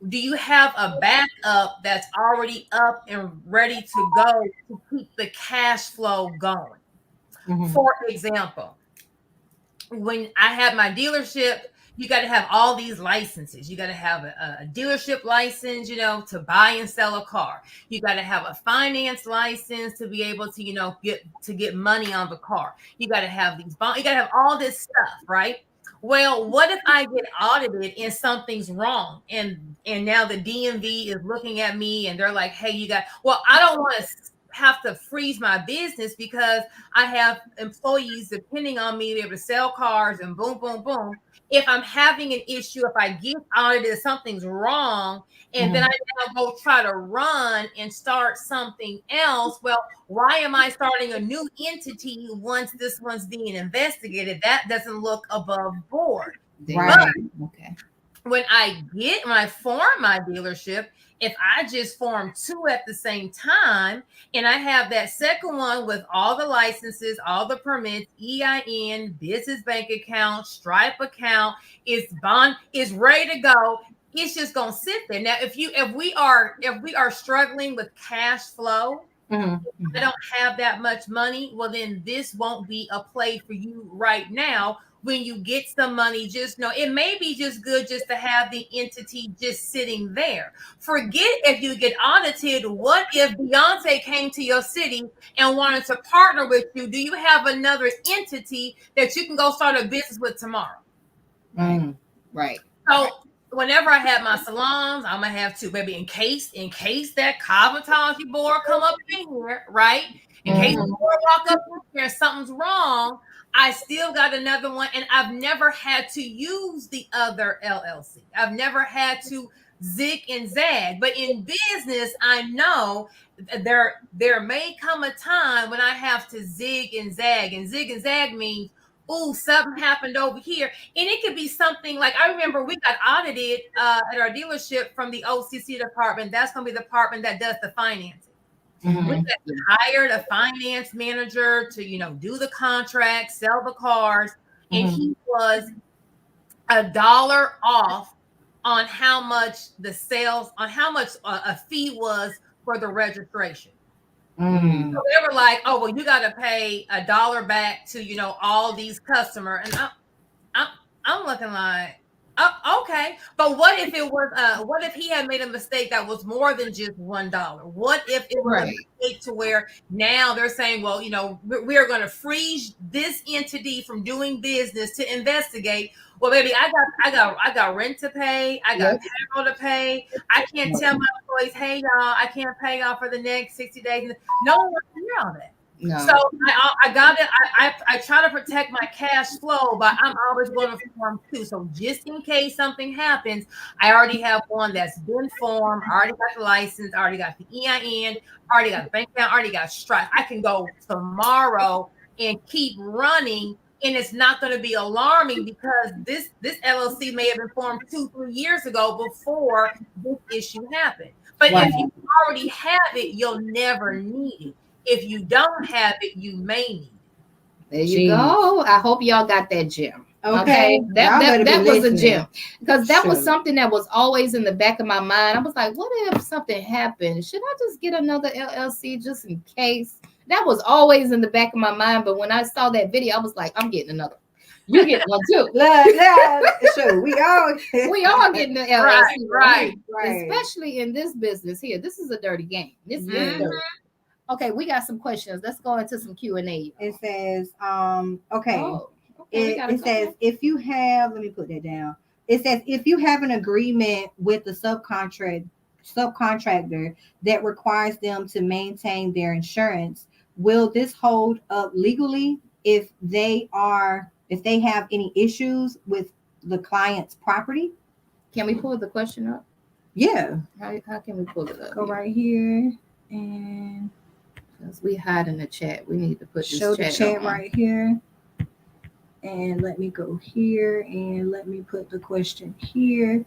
do you have a backup that's already up and ready to go to keep the cash flow going? For example, when I had my dealership, you got to have all these licenses. You got to have a dealership license, to buy and sell a car. You got to have a finance license to be able to, get money on the car. You got to have these bonds. You got to have all this stuff, right? Well, what if I get audited and something's wrong? And now the DMV is looking at me and they're like, hey, I don't want to have to freeze my business because I have employees depending on me to be able to sell cars and boom, boom, boom. If I'm having an issue, if I get audited, something's wrong, and then I now go try to run and start something else. Well, why am I starting a new entity once this one's being investigated? That doesn't look above board. Right. Okay. When I form my dealership, if I just form 2 at the same time, and I have that second one with all the licenses, all the permits, EIN, business bank account, Stripe account, it's ready to go. It's just gonna sit there. Now, if we are struggling with cash flow, If I don't have that much money, well, then this won't be a play for you right now. When you get some money, just know it may be just good just to have the entity just sitting there. Forget if you get audited. What if Beyonce came to your city and wanted to partner with you? Do you have another entity that you can go start a business with tomorrow? Right. So whenever I have my salons, I'm gonna have to, maybe in case that cosmetology board come up in here, right? In case the board walk up in here and something's wrong, I still got another one, and I've never had to use the other LLC. I've never had to zig and zag. But in business, I know there may come a time when I have to zig and zag. And zig and zag means, oh, something happened over here. And it could be something like, I remember we got audited at our dealership from the OCC department. That's going to be the department that does the financing. We hired a finance manager to, do the contract, sell the cars. And he was $1 off on how much a fee was for the registration. So they were like, oh, well, you got to pay $1 back to, all these customers. And I'm looking like, oh, okay. But what if he had made a mistake that was more than just $1? What if it was a mistake to where now they're saying, well, we are going to freeze this entity from doing business to investigate. Well, baby, I got rent to pay. I got payroll to pay. I can't tell my employees, hey, y'all, I can't pay y'all for the next 60 days. No one wants to hear all that. No. So I got it. I try to protect my cash flow, but I'm always going to form 2. So just in case something happens, I already have one that's been formed. I already got the license. I already got the EIN. I already got the bank account. I already got Stripe. I can go tomorrow and keep running. And it's not going to be alarming because this LLC may have been formed 2-3 years ago before this issue happened. But if you already have it, you'll never need it. If you don't have it, you may need it. There you go. I hope y'all got that gem. Okay. That was a gem. Because that was something that was always in the back of my mind. I was like, what if something happened? Should I just get another LLC just in case? That was always in the back of my mind. But when I saw that video, I was like, I'm getting another. You get one too. Sure. We all getting the LLC. Right. Especially in this business here. This is a dirty game. This is dirty. Okay, we got some questions. Let's go into some Q&A. It says, it says, if you have, let me put that down. It says, if you have an agreement with the subcontractor that requires them to maintain their insurance, will this hold up legally if they have any issues with the client's property? Can we pull the question up? Yeah. How can we pull it up? Go right here and we hide in the chat. We need to put this show the chat right here. And let me go here and let me put the question here.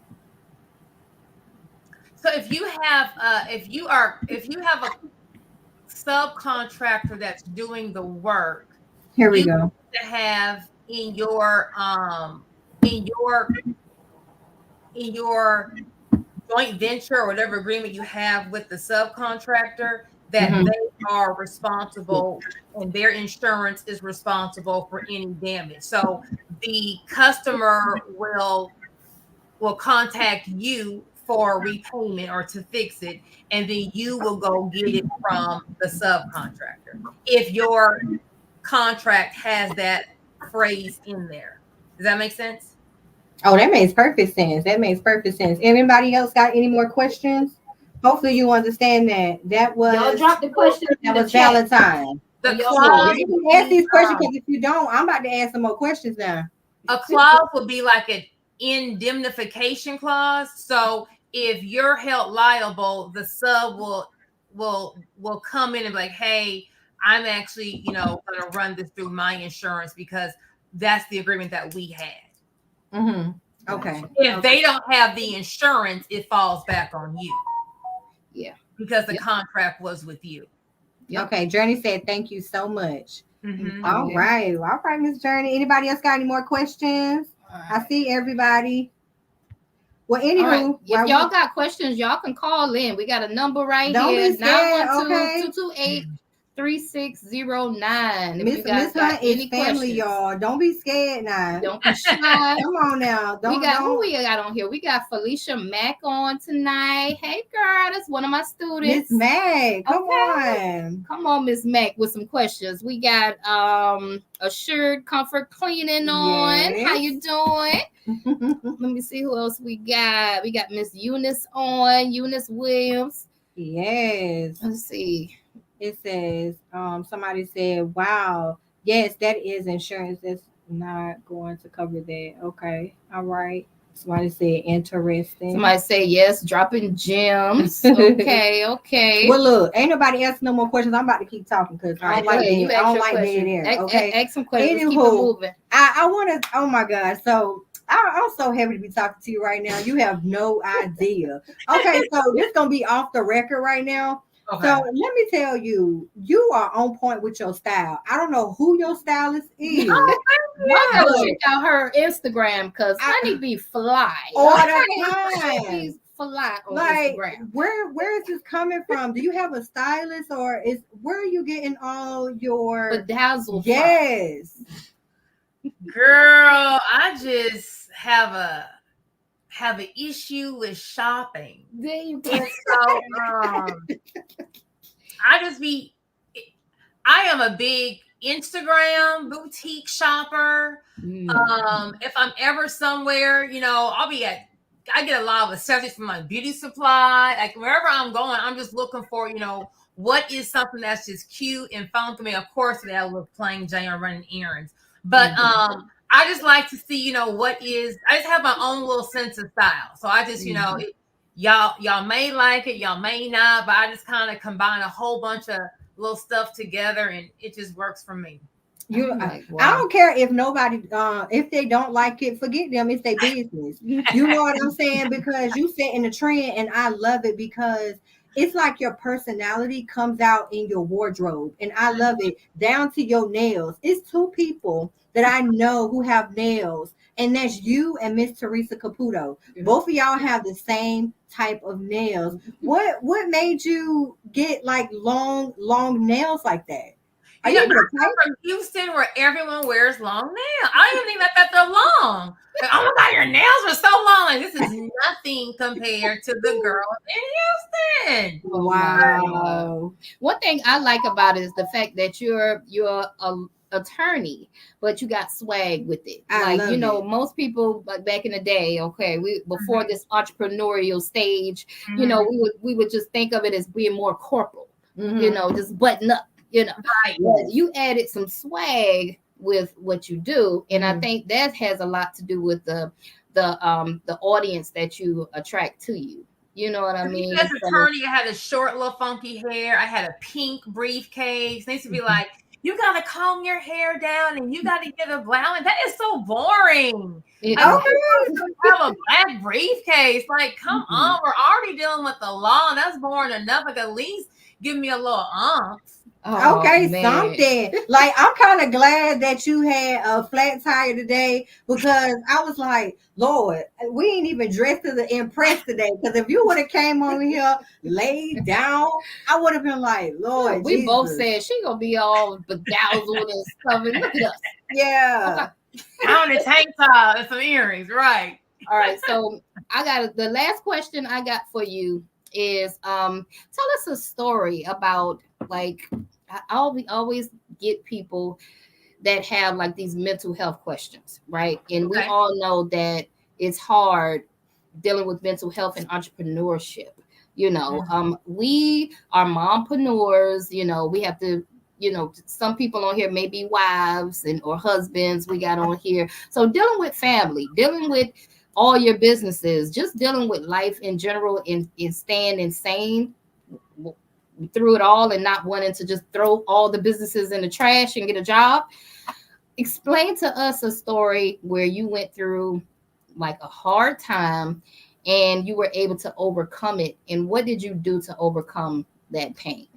So if you have a subcontractor that's doing the work, here we go. To have in your joint venture or whatever agreement you have with the subcontractor, that they are responsible and their insurance is responsible for any damage. So the customer will contact you for repayment or to fix it, and then you will go get it from the subcontractor. If your contract has that phrase in there. Does that make sense? Oh, that makes perfect sense. Anybody else got any more questions? Hopefully you understand that. That was y'all dropped the question. That was Valentine. The clause. You can ask these questions because if you don't, I'm about to ask some more questions now. A clause would be like an indemnification clause. So if you're held liable, the sub will come in and be like, hey, I'm actually, going to run this through my insurance because that's the agreement that we had. Okay. If they don't have the insurance, it falls back on you. Yeah. Because the contract was with you. Yep. Okay. Journey said, thank you so much. All right, Miss Journey. Anybody else got any more questions? I see everybody. Well, anywho, right. If y'all got questions, y'all can call in. We got a number right Don't here. Be scared, 912-228-3609. If Miss you guys got any family, questions, y'all. Don't be scared now. don't be shy. Come on now. Who we got on here? We got Felicia Mack on tonight. Hey girl, that's one of my students. Miss Mack, come on. Come on, Miss Mack, with some questions. We got Assured Comfort Cleaning on. Yes. How you doing? Let me see who else we got. We got Miss Eunice on, Eunice Williams. Yes. Let's see. It says, somebody said, wow, yes, that is insurance. That's not going to cover that. Okay. All right. Somebody said interesting. Somebody say yes, dropping gems. Okay. Well, look, ain't nobody asking no more questions. I'm about to keep talking because I don't like that. I don't like dead air. Okay. Ask some questions. Anywho, keep it moving. I want to, oh my God. So I'm so happy to be talking to you right now. You have no idea. Okay. So this going to be off the record right now. Okay. So let me tell you, you are on point with your style. I don't know who your stylist is. Y'all gotta check out her Instagram because honey be fly. All the time. She's fly on like, Instagram. Where is this coming from? Do you have a stylist or where are you getting all your bedazzle? Yes. Girl, I just have an issue with shopping. There you go. So I am a big Instagram boutique shopper. If I'm ever somewhere, I get a lot of accessories from my beauty supply. Like wherever I'm going, I'm just looking for, what is something that's just cute and fun to me. Of course, that look plain Jane or running errands. But I just like to see, I just have my own little sense of style. So I just, y'all may like it, y'all may not, but I just kind of combine a whole bunch of little stuff together and it just works for me. I don't care if nobody, if they don't like it, forget them. It's their business. You know what I'm saying? Because you set in the trend and I love it because it's like your personality comes out in your wardrobe and I love it down to your nails. It's two people that I know who have nails and that's you and Miss Teresa Caputo. Both of y'all have the same type of nails. What made you get like long nails like that? I'm from Houston where everyone wears long nails. I don't even think that they're long. Like, oh my God, your nails are so long. Like, this is nothing compared to the girls in Houston. Wow. One thing I like about it is the fact that you're a attorney, but you got swag with it. Most people like back in the day, before this entrepreneurial stage, we would just think of it as being more corporal, just button up. Right. You added some swag with what you do, and I think that has a lot to do with the audience that you attract to you. You know what I mean? As an attorney, I had a short, little funky hair. I had a pink briefcase. They used to be like, "You gotta comb your hair down, and you gotta get a blouse." That is so boring. Have a black briefcase. Like, come on, we're already dealing with the law. That's boring enough. Like, at least give me a little something. Like, I'm kind of glad that you had a flat tire today because I was like, Lord, we ain't even dressed to impress today. Because if you would have came over here laid down, I would have been like, Lord, we Jesus. both said she gonna be all bedazzled and stuff. And look at us. Yeah. On a tank top and some earrings, right? All right. So I got the last question I got for you is tell us a story about like I always get people that have like these mental health questions, right? And we all know that it's hard dealing with mental health and entrepreneurship. We are mompreneurs, we have to, some people on here may be wives or husbands we got on here. So dealing with family, dealing with all your businesses, just dealing with life in general and staying insane through it all and not wanting to just throw all the businesses in the trash and get a job. Explain to us a story where you went through like a hard time and you were able to overcome it. And what did you do to overcome that pain?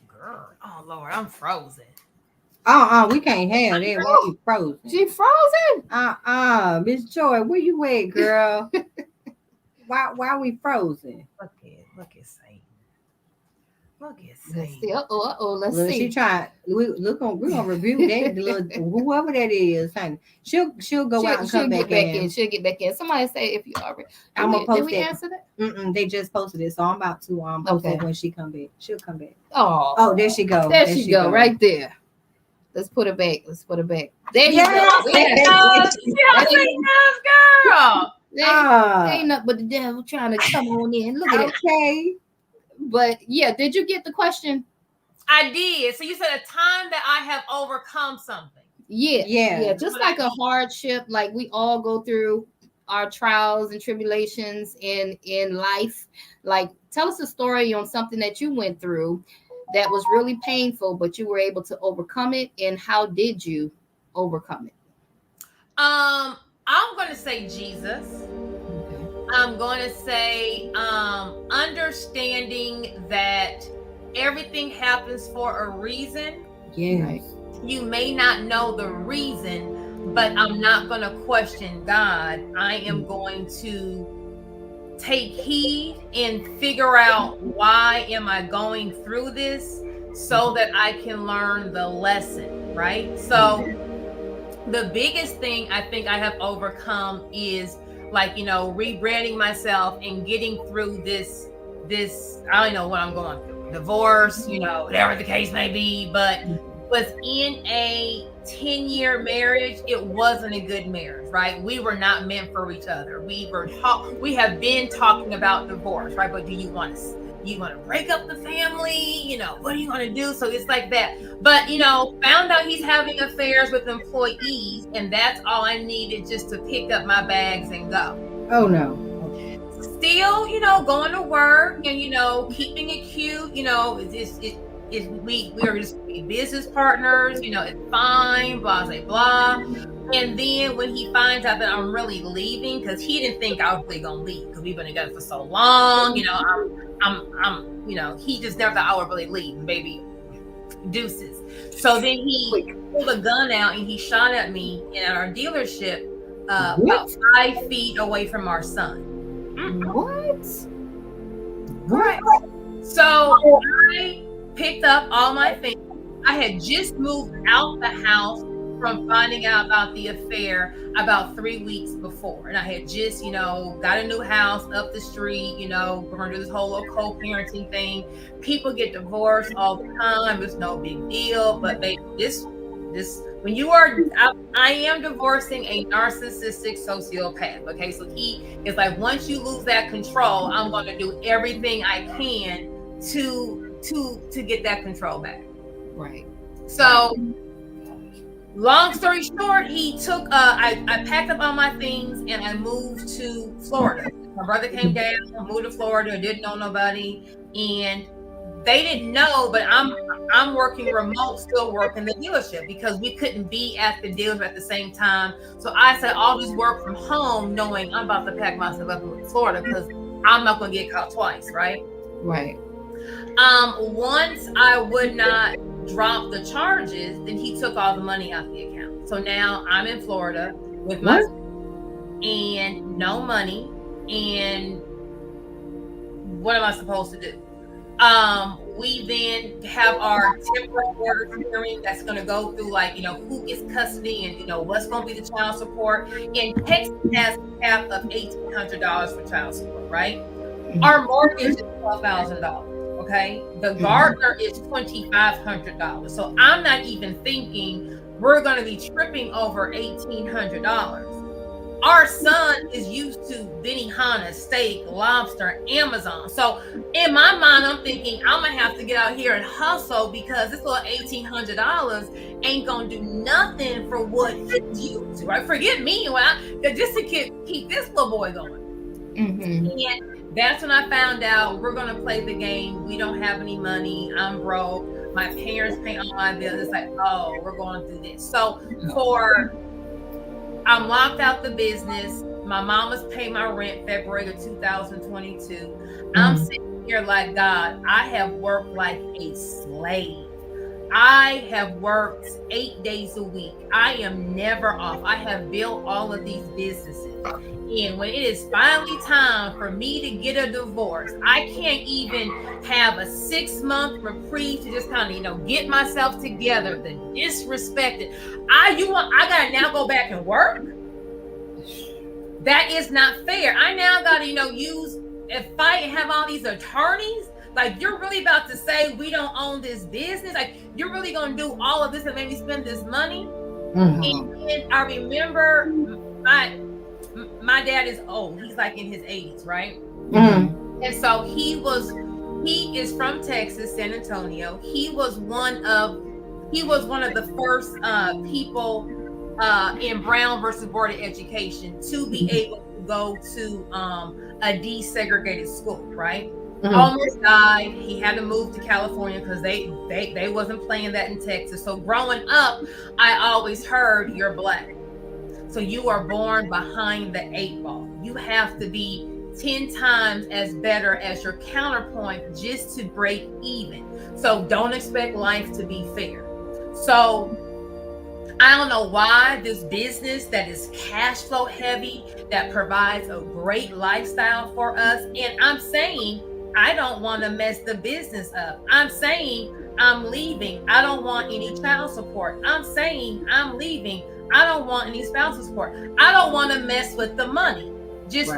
Girl, oh Lord, I'm frozen. We can't have that. Why you frozen? She frozen? Miss Joy, where you at, girl? Why are we frozen? Look at Satan. Look at Satan. Let's see. She tried. We're gonna review that. Whoever that is, honey. She'll go out and come back in. She'll get back in. Somebody say if you already. I'm gonna post did we answer that? They just posted it, so I'm about to post it when she come back. She'll come back. Oh, there she go. There she go, right there. Let's put it back. There you go. Girl. Ain't nothing but the devil trying to come on in. Look at it. Okay. But yeah, did you get the question? I did. So you said a time that I have overcome something. Yeah. Just like a hardship, like we all go through our trials and tribulations in life. Like, tell us a story on something that you went through that was really painful, but you were able to overcome it. And how did you overcome it? I'm going to say Jesus. Okay. I'm going to say understanding that everything happens for a reason. Yeah. Right. You may not know the reason, but I'm not going to question God. I am going to take heed and figure out why am I going through this so that I can learn the lesson, right? So the biggest thing I think I have overcome is rebranding myself and getting through this, I don't know what I'm going through, divorce, whatever the case may be, but within a 10-year marriage, it wasn't a good marriage, right? We were not meant for each other. We have been talking about divorce, right? But do you want to break up the family? What do you want to do? So it's like that. But, found out he's having affairs with employees, and that's all I needed just to pick up my bags and go. Oh, no. Still, going to work and, keeping it cute, we are just business partners, it's fine, blah, blah, blah. And then when he finds out that I'm really leaving, because he didn't think I was really gonna leave because we've been together for so long, I'm he just never thought I would really leave, baby. Deuces. So then he pulled a gun out and he shot at me in our dealership, about 5 feet away from our son. What? Right. So I picked up all my things. I had just moved out the house from finding out about the affair about 3 weeks before. And I had just, got a new house up the street, we're going to do this whole little co-parenting thing. People get divorced all the time. It's no big deal. But baby, when you are, I am divorcing a narcissistic sociopath. Okay. So he is like, once you lose that control, I'm going to do everything I can to get that control back. Right. So long story short, he took I packed up all my things and I moved to Florida. My brother came down, moved to Florida, didn't know nobody, and they didn't know, but I'm working remote, still working the dealership because we couldn't be at the dealership at the same time. So I said I'll just work from home knowing I'm about to pack myself up in Florida because I'm not gonna get caught twice, right? Right. Once I would not drop the charges, then he took all the money out the account. So now I'm in Florida with my and no money. And what am I supposed to do? We then have our temporary order hearing that's going to go through who gets custody and what's going to be the child support. And Texas has a cap of $1,800 for child support, right? Mm-hmm. Our mortgage is $12,000. Okay, the gardener is $2,500. So I'm not even thinking we're going to be tripping over $1,800. Our son is used to Benihana, steak, lobster, Amazon. So in my mind, I'm thinking I'm going to have to get out here and hustle because this little $1,800 ain't going to do nothing for what he's used to, right? Forget me, just to keep this little boy going. Mm-hmm. And that's when I found out we're going to play the game. We don't have any money. I'm broke. My parents pay all my bills. It's like, oh, we're going through this. So I'm locked out the business. My mama's paid my rent February of 2022. I'm sitting here like, God, I have worked like a slave. I have worked 8 days a week. I am never off. I have built all of these businesses. And when it is finally time for me to get a divorce, I can't even have a 6-month reprieve to just kind of, get myself together. The disrespected. I gotta now go back and work. That is not fair. I now gotta, use and fight and have all these attorneys. Like, you're really about to say we don't own this business? Like, you're really gonna do all of this and make me spend this money? Mm-hmm. And I remember my dad is old. He's like in his 80s, right? Mm-hmm. And so he is from Texas, San Antonio. He was one of the first people in Brown versus Board of Education to be able to go to a desegregated school, right? Mm-hmm. Almost died. He had to move to California because they wasn't playing that in Texas. So growing up, I always heard you're Black. So you are born behind the 8 ball. You have to be 10 times as better as your counterpoint just to break even. So don't expect life to be fair. So I don't know why this business that is cash flow heavy, that provides a great lifestyle for us. And I'm saying, I don't want to mess the business up. I'm saying I'm leaving. I don't want any child support. I'm saying I'm leaving. I don't want any spousal support. I don't want to mess with the money. Just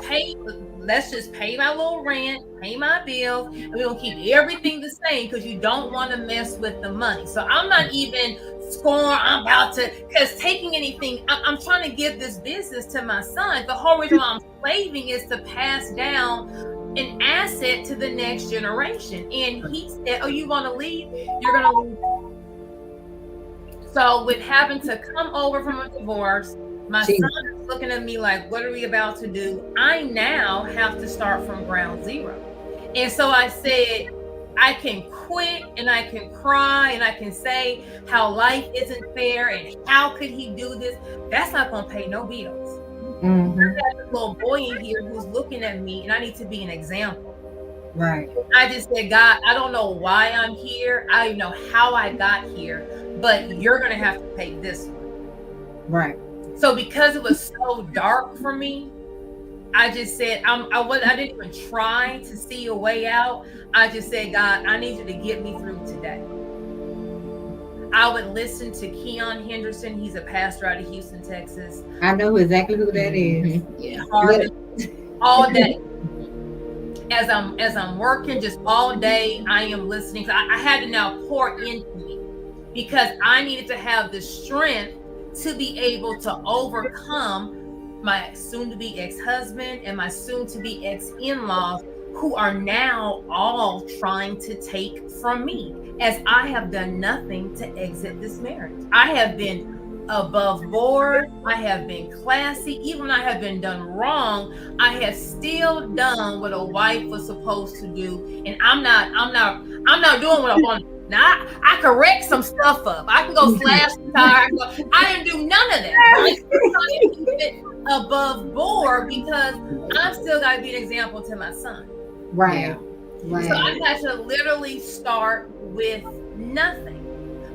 let's just pay my little rent, pay my bills, and we're going to keep everything the same because you don't want to mess with the money. So I'm not even because taking anything, I'm trying to give this business to my son. The whole reason why I'm slaving is to pass down an asset to the next generation. And he said, oh, you want to leave? You're going to leave. So with having to come over from a divorce, my son is looking at me like, what are we about to do? I now have to start from ground zero. And so I said, I can quit and I can cry and I can say how life isn't fair and how could he do this? That's not going to pay no bills. Mm-hmm. I have this little boy in here who's looking at me and I need to be an example. Right. I just said, God, I don't know why I'm here. I don't know how I got here, but you're going to have to pay this one. Right. So because it was so dark for me, I just said, I didn't even try to see a way out. I just said, God, I need you to get me through today. I would listen to Keon Henderson. He's a pastor out of Houston, Texas. I know exactly who that is. Yeah, all day. As I'm working, just all day, I am listening. I had to now pour into me because I needed to have the strength to be able to overcome my soon-to-be ex-husband and my soon-to-be ex-in-laws who are now all trying to take from me, as I have done nothing to exit this marriage. I have been above board. I have been classy. Even when I have been done wrong, I have still done what a wife was supposed to do. And I'm not doing what I want to do. Now I correct some stuff up. I can go slash the tire. I didn't do none of that. I keep it above board because I'm still got to be an example to my son. Right. Right. So I had to literally start with nothing.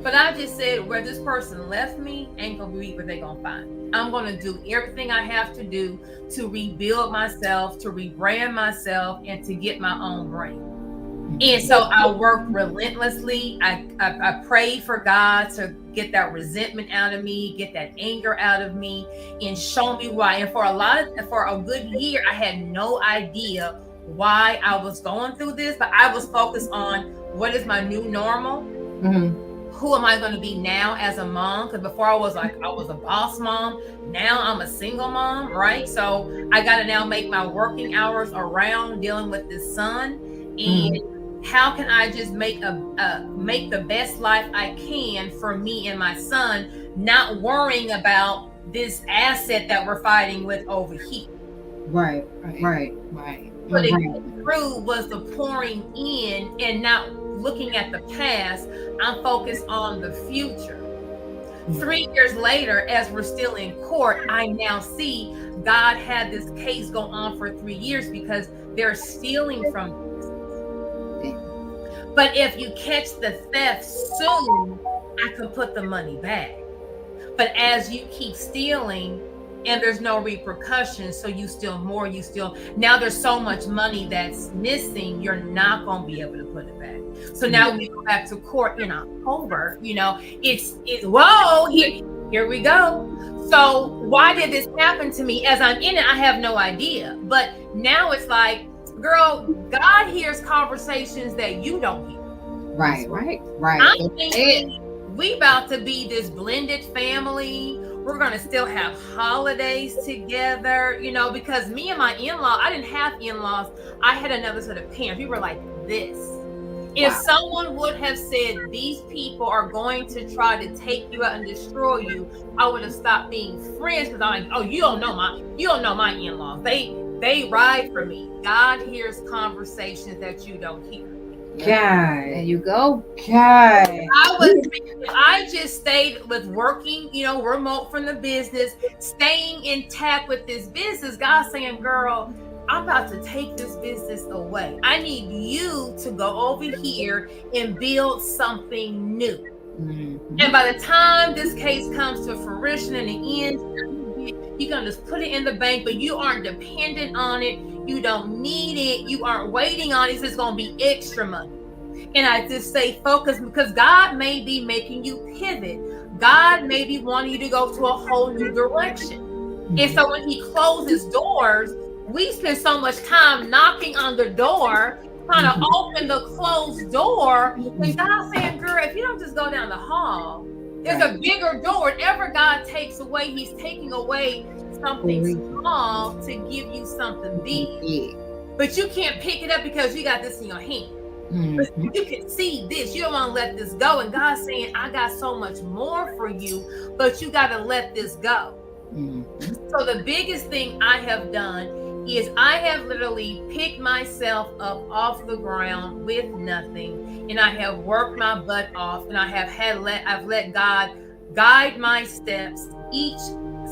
But I just said, where this person left me ain't gonna be where they gonna find. I'm gonna do everything I have to do to rebuild myself, to rebrand myself, and to get my own brand. And so I worked relentlessly. I prayed for God to get that resentment out of me, get that anger out of me, and show me why. And for a good year, I had no idea why I was going through this, but I was focused on what is my new normal. Mm-hmm. Who am I going to be now as a mom? Because before I was a boss mom. Now I'm a single mom, right? So I got to now make my working hours around dealing with this son. And how can I just make the best life I can for me and my son, not worrying about this asset that we're fighting with over here. Right. But it through was the pouring in and not looking at the past. I'm focused on the future. 3 years later, as we're still in court, I now see God had this case go on for 3 years because they're stealing from business. But if you catch the theft soon, I can put the money back. But as you keep stealing and there's no repercussions, so you steal more, now there's so much money that's missing, you're not going to be able to put it back. So now when we go back to court in October, it's whoa, here we go. So why did this happen to me? As I'm in it, I have no idea. But now it's like, girl, God hears conversations that you don't hear. Right. I'm thinking we about to be this blended family. We're going to still have holidays together, because me and my in-law, I didn't have in-laws. I had another set of parents. We were like this. If someone would have said these people are going to try to take you out and destroy you, I would have stopped being friends, because I'm like, oh, you don't know my in-laws. They ride for me. God hears conversations that you don't hear. God, there you go. God, I just stayed with working, remote from the business, staying intact with this business. God's saying, girl, I'm about to take this business away. I need you to go over here and build something new. Mm-hmm. And by the time this case comes to fruition and it ends, you're going to just put it in the bank, but you aren't dependent on it. You don't need it. You aren't waiting on it. It's just going to be extra money. And I just stay focused, because God may be making you pivot. God may be wanting you to go to a whole new direction. Mm-hmm. And so when he closes doors, we spend so much time knocking on the door, trying to open the closed door. And God's saying, girl, if you don't just go down the hall, there's a bigger door. Whatever God takes away, he's taking away something small to give you something big. But you can't pick it up because you got this in your hand. Mm-hmm. But you can see this. You don't want to let this go. And God's saying, I got so much more for you, but you got to let this go. Mm-hmm. So the biggest thing I have done is I have literally picked myself up off the ground with nothing, and I have worked my butt off, and I've let God guide my steps each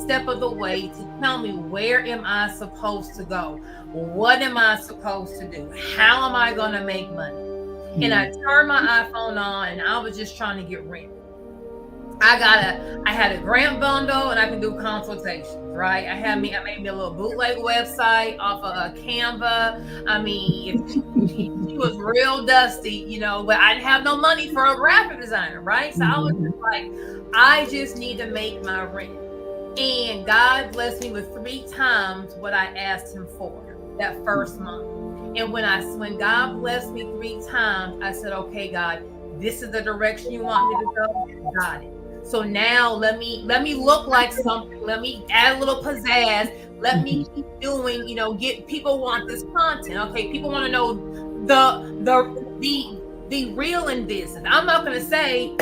step of the way to tell me, where am I supposed to go? What am I supposed to do? How am I going to make money? Mm-hmm. And I turned my iPhone on, and I was just trying to get rent. I had a grant bundle, and I can do consultations, right? I made me a little bootleg website off of Canva. I mean, she was real dusty, but I didn't have no money for a graphic designer, right? So I was just like, I just need to make my rent. And God blessed me with 3 times what I asked him for that first month. And when God blessed me 3 times, I said, okay, God, this is the direction you want me to go. Got it. So now let me look like something. Let me add a little pizzazz. Let me keep doing, get people want this content. Okay, people want to know the real in business. I'm not going to say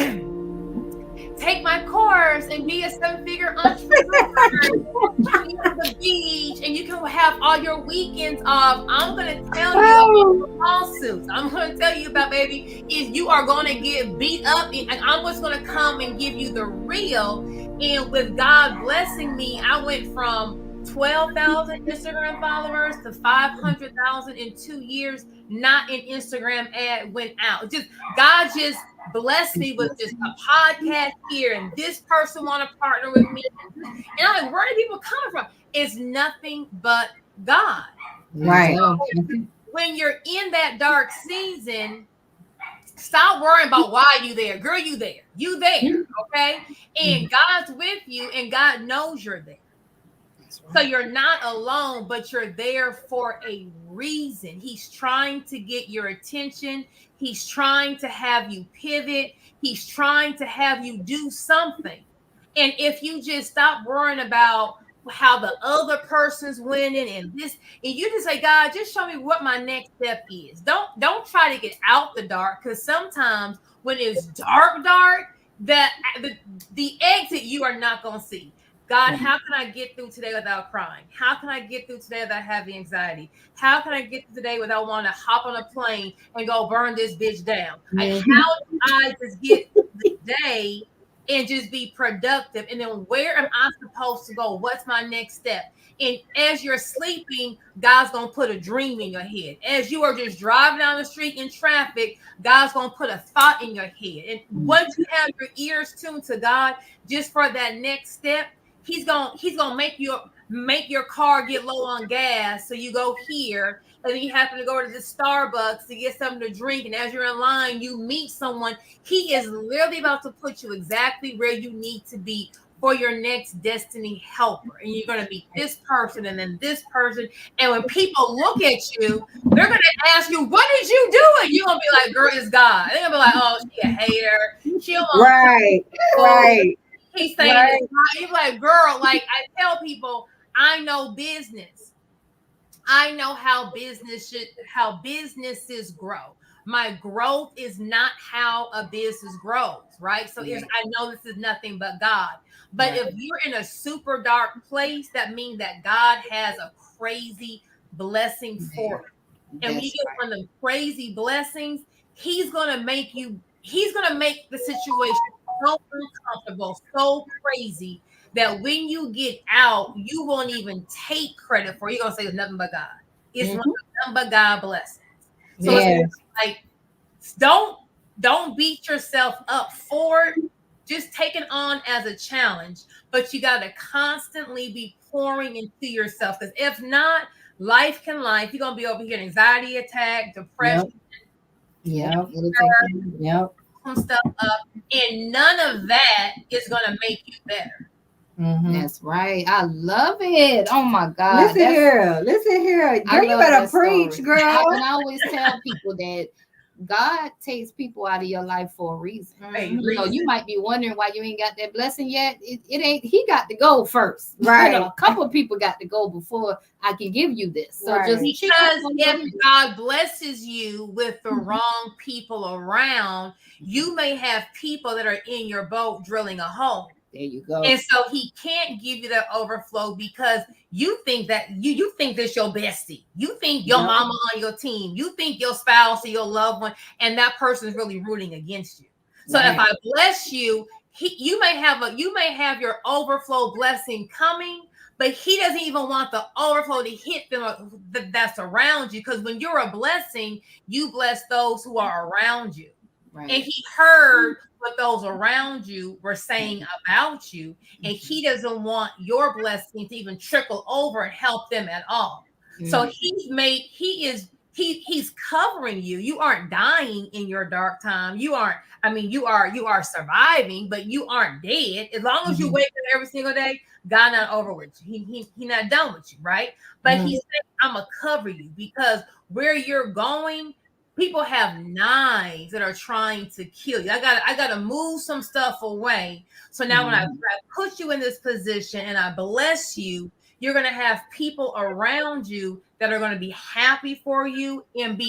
take my course and be a 7-figure entrepreneur. Be on the beach and you can have all your weekends off. I'm going to tell you about lawsuits. I'm going to tell you about, baby, if you are going to get beat up, and I'm just going to come and give you the real. And with God blessing me, I went from 12,000 Instagram followers to 500,000 in 2 years. Not an Instagram ad went out. God just blessed me with just a podcast here, and this person want to partner with me. And I'm like, where are people coming from? It's nothing but God. Right. So when you're in that dark season, stop worrying about why you there. Girl, you there. You there. Okay. And God's with you, and God knows you're there. So you're not alone, but you're there for a reason. He's trying to get your attention. He's trying to have you pivot. He's trying to have you do something. And if you just stop worrying about how the other person's winning and this, and you just say, God, just show me what my next step is. Don't try to get out the dark, because sometimes when it's dark, that the exit you are not going to see. God, how can I get through today without crying? How can I get through today without having anxiety? How can I get through today without wanting to hop on a plane and go burn this bitch down? Like, how do I just get through the day and just be productive? And then where am I supposed to go? What's my next step? And as you're sleeping, God's going to put a dream in your head. As you are just driving down the street in traffic, God's going to put a thought in your head. And once you have your ears tuned to God, just for that next step, He's gonna make your car get low on gas. So you go here, and then you happen to go to the Starbucks to get something to drink. And as you're in line, you meet someone. He is literally about to put you exactly where you need to be for your next destiny helper. And you're going to meet this person and then this person. And when people look at you, they're going to ask you, what did you do? And you're going to be like, girl, it's God. They're going to be like, oh, she a hater. She don't right. He's saying right. You're like, girl, like I tell people, I know business. I know how businesses grow. My growth is not how a business grows, right? So I know this is nothing but God. But if you're in a super dark place, that means that God has a crazy blessing for you. And when you get one of them crazy blessings, He's gonna make the situation so uncomfortable, so crazy that when you get out, you won't even take credit for it. You're gonna say it's nothing but God. It's nothing but God blessings. So it's like don't beat yourself up for it. Just take it on as a challenge, but you got to constantly be pouring into yourself, because if not, life. You're gonna be over here, anxiety attack, depression. Some stuff up, and none of that is gonna make you better. That's right. I love it. Oh my God. Listen here. Girl, you better preach, girl. I always tell people that God takes people out of your life for a reason. You know, you might be wondering why you ain't got that blessing yet. It ain't. He got to go first. Right. You know, a couple of people got to go before I can give you this. So just because if God blesses you with the wrong people around, you may have people that are in your boat drilling a hole. There you go. And so He can't give you that overflow because you think that you think this your bestie. You think your mama on your team. You think your spouse or your loved one, and that person is really rooting against you. So if I bless you, you may have your overflow blessing coming, but He doesn't even want the overflow to hit them that's around you. Because when you're a blessing, you bless those who are around you. Right. And He heard what those around you were saying about you, and He doesn't want your blessing to even trickle over and help them at all. So He's covering you. You aren't dying in your dark time. You are surviving, but you aren't dead. As long as you wake up every single day, God not over with you. He not done with you, right? But He's saying, I'm gonna cover you, because where you're going, people have knives that are trying to kill you. I got to move some stuff away. So now when I put you in this position and I bless you, you're going to have people around you that are going to be happy for you and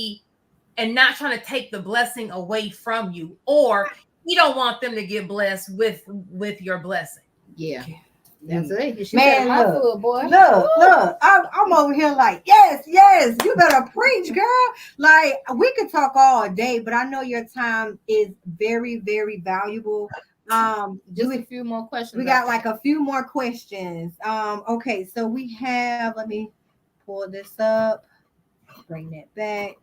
not trying to take the blessing away from you, or you don't want them to get blessed with your blessing. Yeah. That's it. You should Man, look, boy. Look. I'm over here like, yes, you better preach, girl. Like, we could talk all day, but I know your time is very, very valuable. Just a few more questions. We got like a few more questions. Okay, so we have, let me pull this up, bring that back.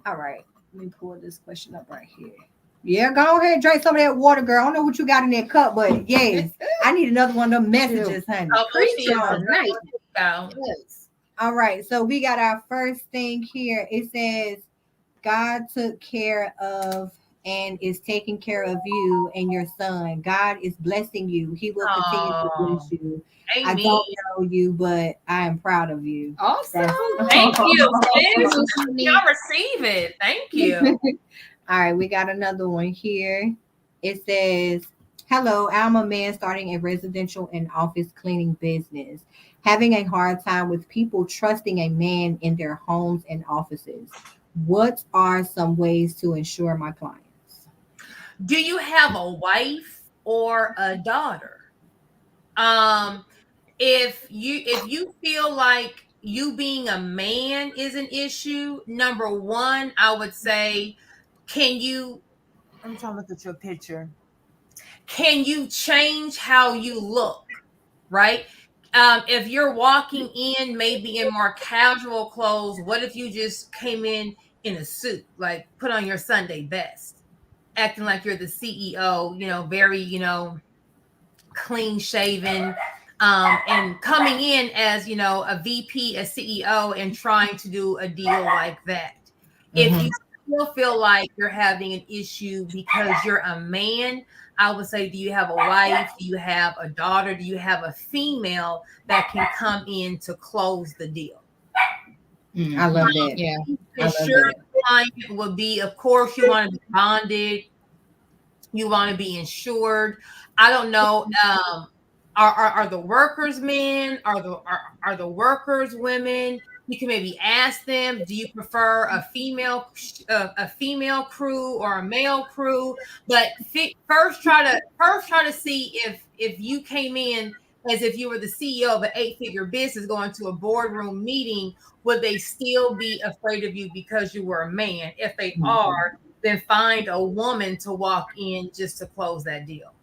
All right, let me pull this question up right here. Yeah, go ahead and drink some of that water, girl. I don't know what you got in that cup, but yes, I need another one of them messages, honey. All right, so we got our first thing here. It says, God took care of and is taking care of you and your son. God is blessing you. He will continue to bless you. Amen. I don't know you, but I am proud of you. Awesome. Thank you. Y'all receive it. Thank you. All right, we got another one here. It says, hello, I'm a man starting a residential and office cleaning business, having a hard time with people trusting a man in their homes and offices. What are some ways to ensure my clients? Do you have a wife or a daughter? If you feel like you being a man is an issue, number one, I would say, I'm trying to look at your picture. Can you change how you look? Right? If you're walking in, maybe in more casual clothes, what if you just came in a suit, like put on your Sunday best, acting like you're the CEO, very, clean shaven, and coming in as, a VP, a CEO, and trying to do a deal like that. If you still feel like you're having an issue because you're a man, I would say, do you have a wife? Do you have a daughter? Do you have a female that can come in to close the deal? I love that. Yeah. Insurance client would be, of course, you want to be bonded. You want to be insured. I don't know. Are the workers men? Are the workers women? You can maybe ask them, do you prefer a female crew or a male crew? But first try to see if you came in as if you were the CEO of an 8-figure business going to a boardroom meeting, would they still be afraid of you because you were a man? If they are, then find a woman to walk in just to close that deal.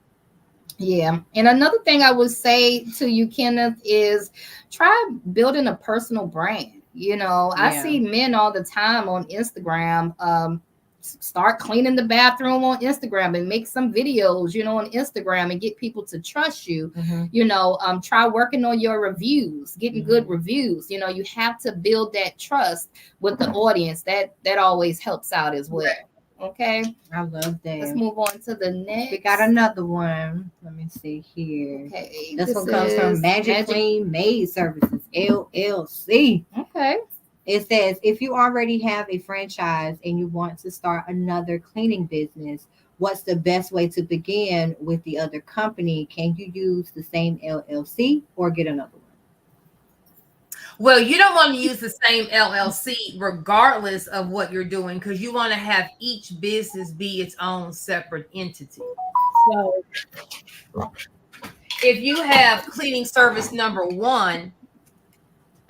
Yeah. And another thing I would say to you, Kenneth, is try building a personal brand. I see men all the time on Instagram, start cleaning the bathroom on Instagram and make some videos, on Instagram and get people to trust you. Try working on your reviews, getting good reviews. You have to build that trust with the audience. That always helps out as well. Okay, I love that. Let's move on to the next. We got another one. Let me see here. Okay, this one comes from Magic Clean Maid Services, LLC. Okay. It says, if you already have a franchise and you want to start another cleaning business, what's the best way to begin with the other company? Can you use the same LLC or get another one? Well, you don't want to use the same LLC regardless of what you're doing, because you want to have each business be its own separate entity. So if you have cleaning service number 1,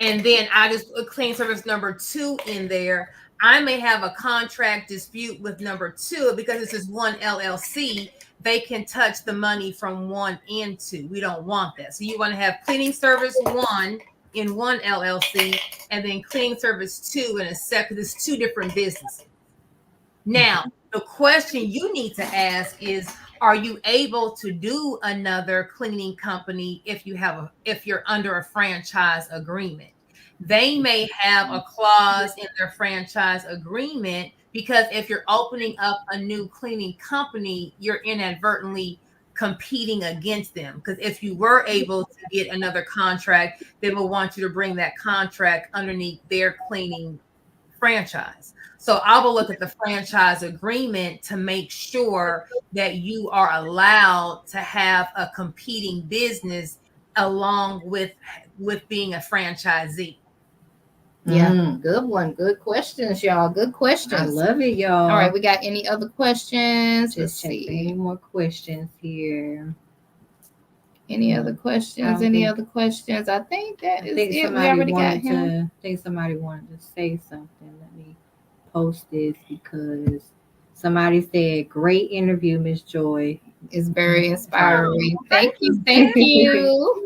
and then I just put cleaning service number 2 in there, I may have a contract dispute with number 2 because this is one LLC. They can touch the money from 1 and 2. We don't want that. So you want to have cleaning service 1 in one LLC, and then cleaning service 2 in a separate. There's 2 different businesses. Now, the question you need to ask is, are you able to do another cleaning company if you're under a franchise agreement? They may have a clause in their franchise agreement, because if you're opening up a new cleaning company, you're inadvertently competing against them. Because if you were able to get another contract, they will want you to bring that contract underneath their cleaning franchise. So I will look at the franchise agreement to make sure that you are allowed to have a competing business along with being a franchisee. Yeah, good one. Good questions, y'all. Good questions. I love it, y'all. All right, we got any other questions? Just check any more questions here. Any other questions? Other questions? I think that is it. We already got him. I think somebody wanted to say something. Let me post this because somebody said, great interview, Miss Joy. It's very inspiring. Thank you. Thank you.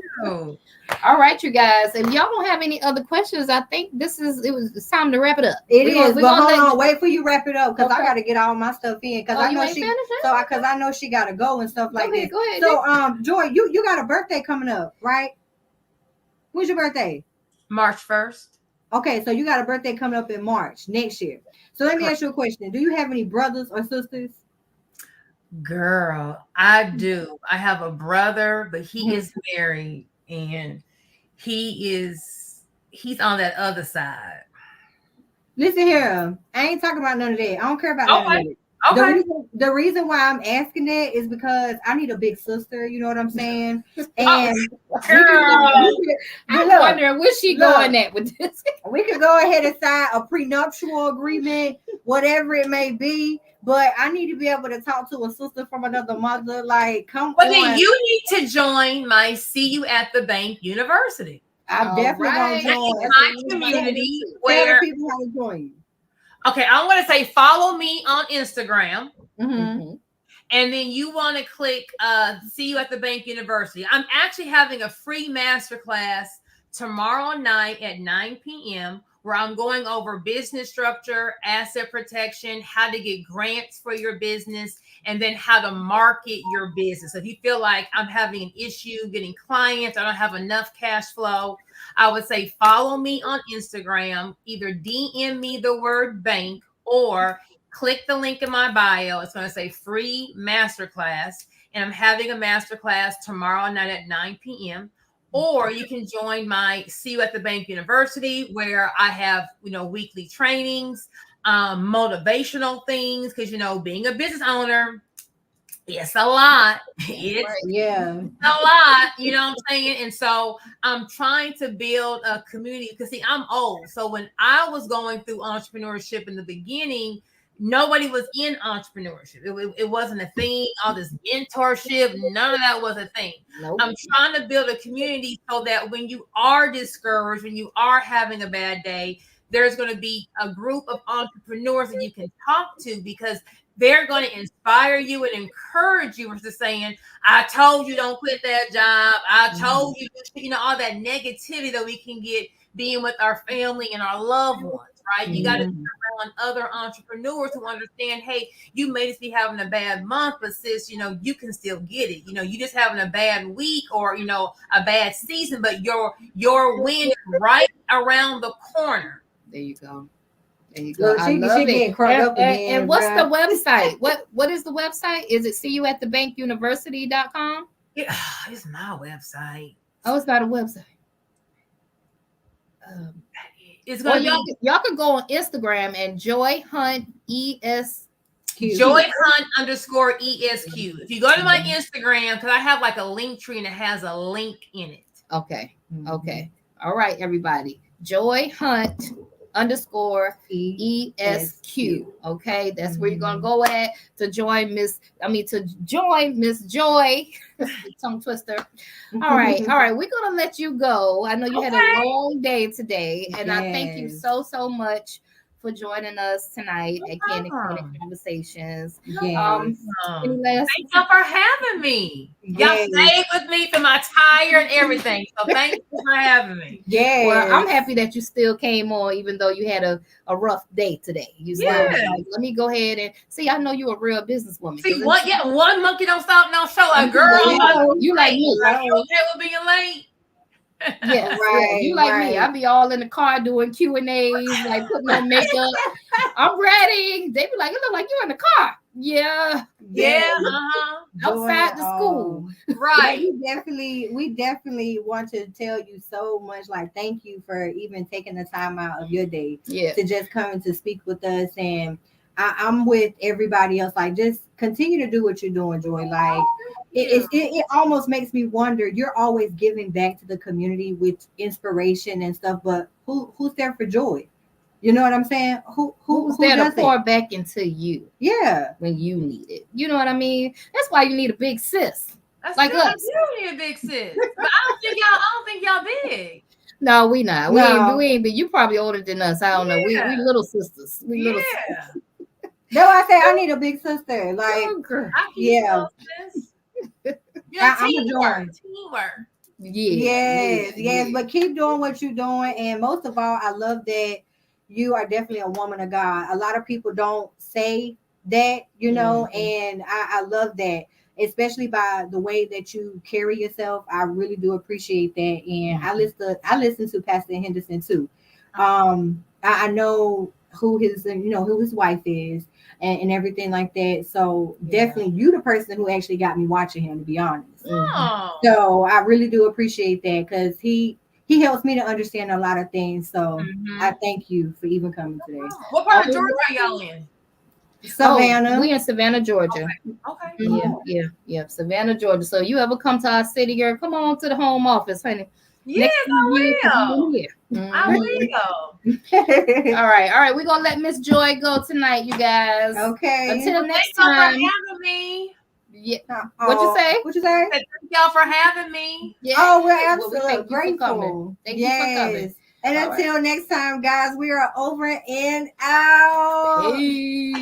All right, you guys. If y'all don't have any other questions, I think it's time to wrap it up. It is, but hold on, wait for you wrap it up, because I got to get all my stuff in, because I know she got to go and stuff like this. Go ahead. So, Joy, you got a birthday coming up, right? When's your birthday? March 1st. Okay, so you got a birthday coming up in March next year. So let me ask you a question. Do you have any brothers or sisters? Girl, I do. I have a brother, but he is married, and he's on that other side. Listen here, I ain't talking about none of that. I don't care about none of that. Okay. The reason why I'm asking that is because I need a big sister. You know what I'm saying? And I'm wondering where's she going at with this. We could go ahead and sign a prenuptial agreement, whatever it may be. But I need to be able to talk to a sister from another mother. Like, come on. Then you need to join my See You at the Bank University. I'm definitely going to join my community where people how to join you. Okay, I'm going to say follow me on Instagram. Mm-hmm. And then you want to click see you at the bank university. I'm actually having a free masterclass tomorrow night at 9 p.m. where I'm going over business structure, asset protection, how to get grants for your business, and then how to market your business. So if you feel like I'm having an issue getting clients, I don't have enough cash flow, I would say follow me on Instagram, either DM me the word bank or click the link in my bio. It's going to say free masterclass. And I'm having a masterclass tomorrow night at 9 p.m. Or you can join my See You at the Bank University, where I have, weekly trainings, motivational things, because, being a business owner, it's a lot. It's a lot, you know what I'm saying? And so I'm trying to build a community because, see, I'm old. So when I was going through entrepreneurship in the beginning, nobody was in entrepreneurship. It wasn't a thing. All this mentorship, none of that was a thing. Nope. I'm trying to build a community so that when you are discouraged, when you are having a bad day, there's going to be a group of entrepreneurs that you can talk to, because they're going to inspire you and encourage you versus saying, I told you don't quit that job. I told you, all that negativity that we can get being with our family and our loved ones, right? You got to be around other entrepreneurs who understand, hey, you may just be having a bad month, but sis, you can still get it. You just having a bad week or, a bad season, but your win is right around the corner. There you go. There you go. I love it. And what's the website? What is the website? Is it seeyouatthebankuniversity.com? Yeah, it's my website. Oh, it's not a website. It's gonna y'all could go on Instagram and Joy Hunt ESQ. Joy Hunt _ESQ. If you go to my Instagram, because I have like a link tree and it has a link in it. Okay. Okay. All right, everybody. Joy Hunt _ESQ. Okay, that's where you're gonna go at to join Miss Joy. Tongue twister. All right, we're gonna let you go. I know you had a long day today, and I thank you so much for joining us tonight at Candid Conversations. Thank y'all for having me. Y'all stayed with me through my tire and everything. So thank you for having me. Yeah. Well, I'm happy that you still came on, even though you had a rough day today. You still like, let me go ahead and see. I know you're a real businesswoman. See, one monkey don't stop no show. A girl, you like me. Are you okay with being late? Yeah, right. You like me. I be all in the car doing Q&As, like putting on makeup. I'm ready. They be like, it look like you're in the car. Yeah. Outside the school. Right. We definitely want to tell you so much. Like, thank you for even taking the time out of your day to just come to speak with us. And I'm with everybody else. Like, just continue to do what you're doing, Joy. Like, it almost makes me wonder. You're always giving back to the community with inspiration and stuff, but who's there for Joy? You know what I'm saying? Who's there to pour back into you? Yeah, when you need it. You know what I mean? That's why you need a big sis. That's like us. Us. You need a big sis. But I don't think y'all big. No, we not. We ain't big. You probably older than us. I don't know. We little sisters. Little sisters. No, I say I need a big sister. Like, I'm teamwork. Yes. But keep doing what you're doing. And most of all, I love that you are definitely a woman of God. A lot of people don't say that, and I love that, especially by the way that you carry yourself. I really do appreciate that. And I listen to Pastor Henderson too. I know who his wife is and everything like that. So definitely you the person who actually got me watching him, to be honest. So I really do appreciate that, because he helps me to understand a lot of things. So I thank you for even coming today. What part of Georgia are y'all in? Savannah. We in Savannah, Georgia. Okay. Yeah. Savannah, Georgia. So you ever come to our city, girl? Come on to the home office, honey. Yes, I will. I will. All right. We're gonna let Miss Joy go tonight, you guys. Okay. Until next time. Thank you for having me. Yeah. What you say? Thank y'all for having me. Yeah. Oh, we're absolutely grateful. Thank you for coming. And until next time, guys, we are over and out. Peace.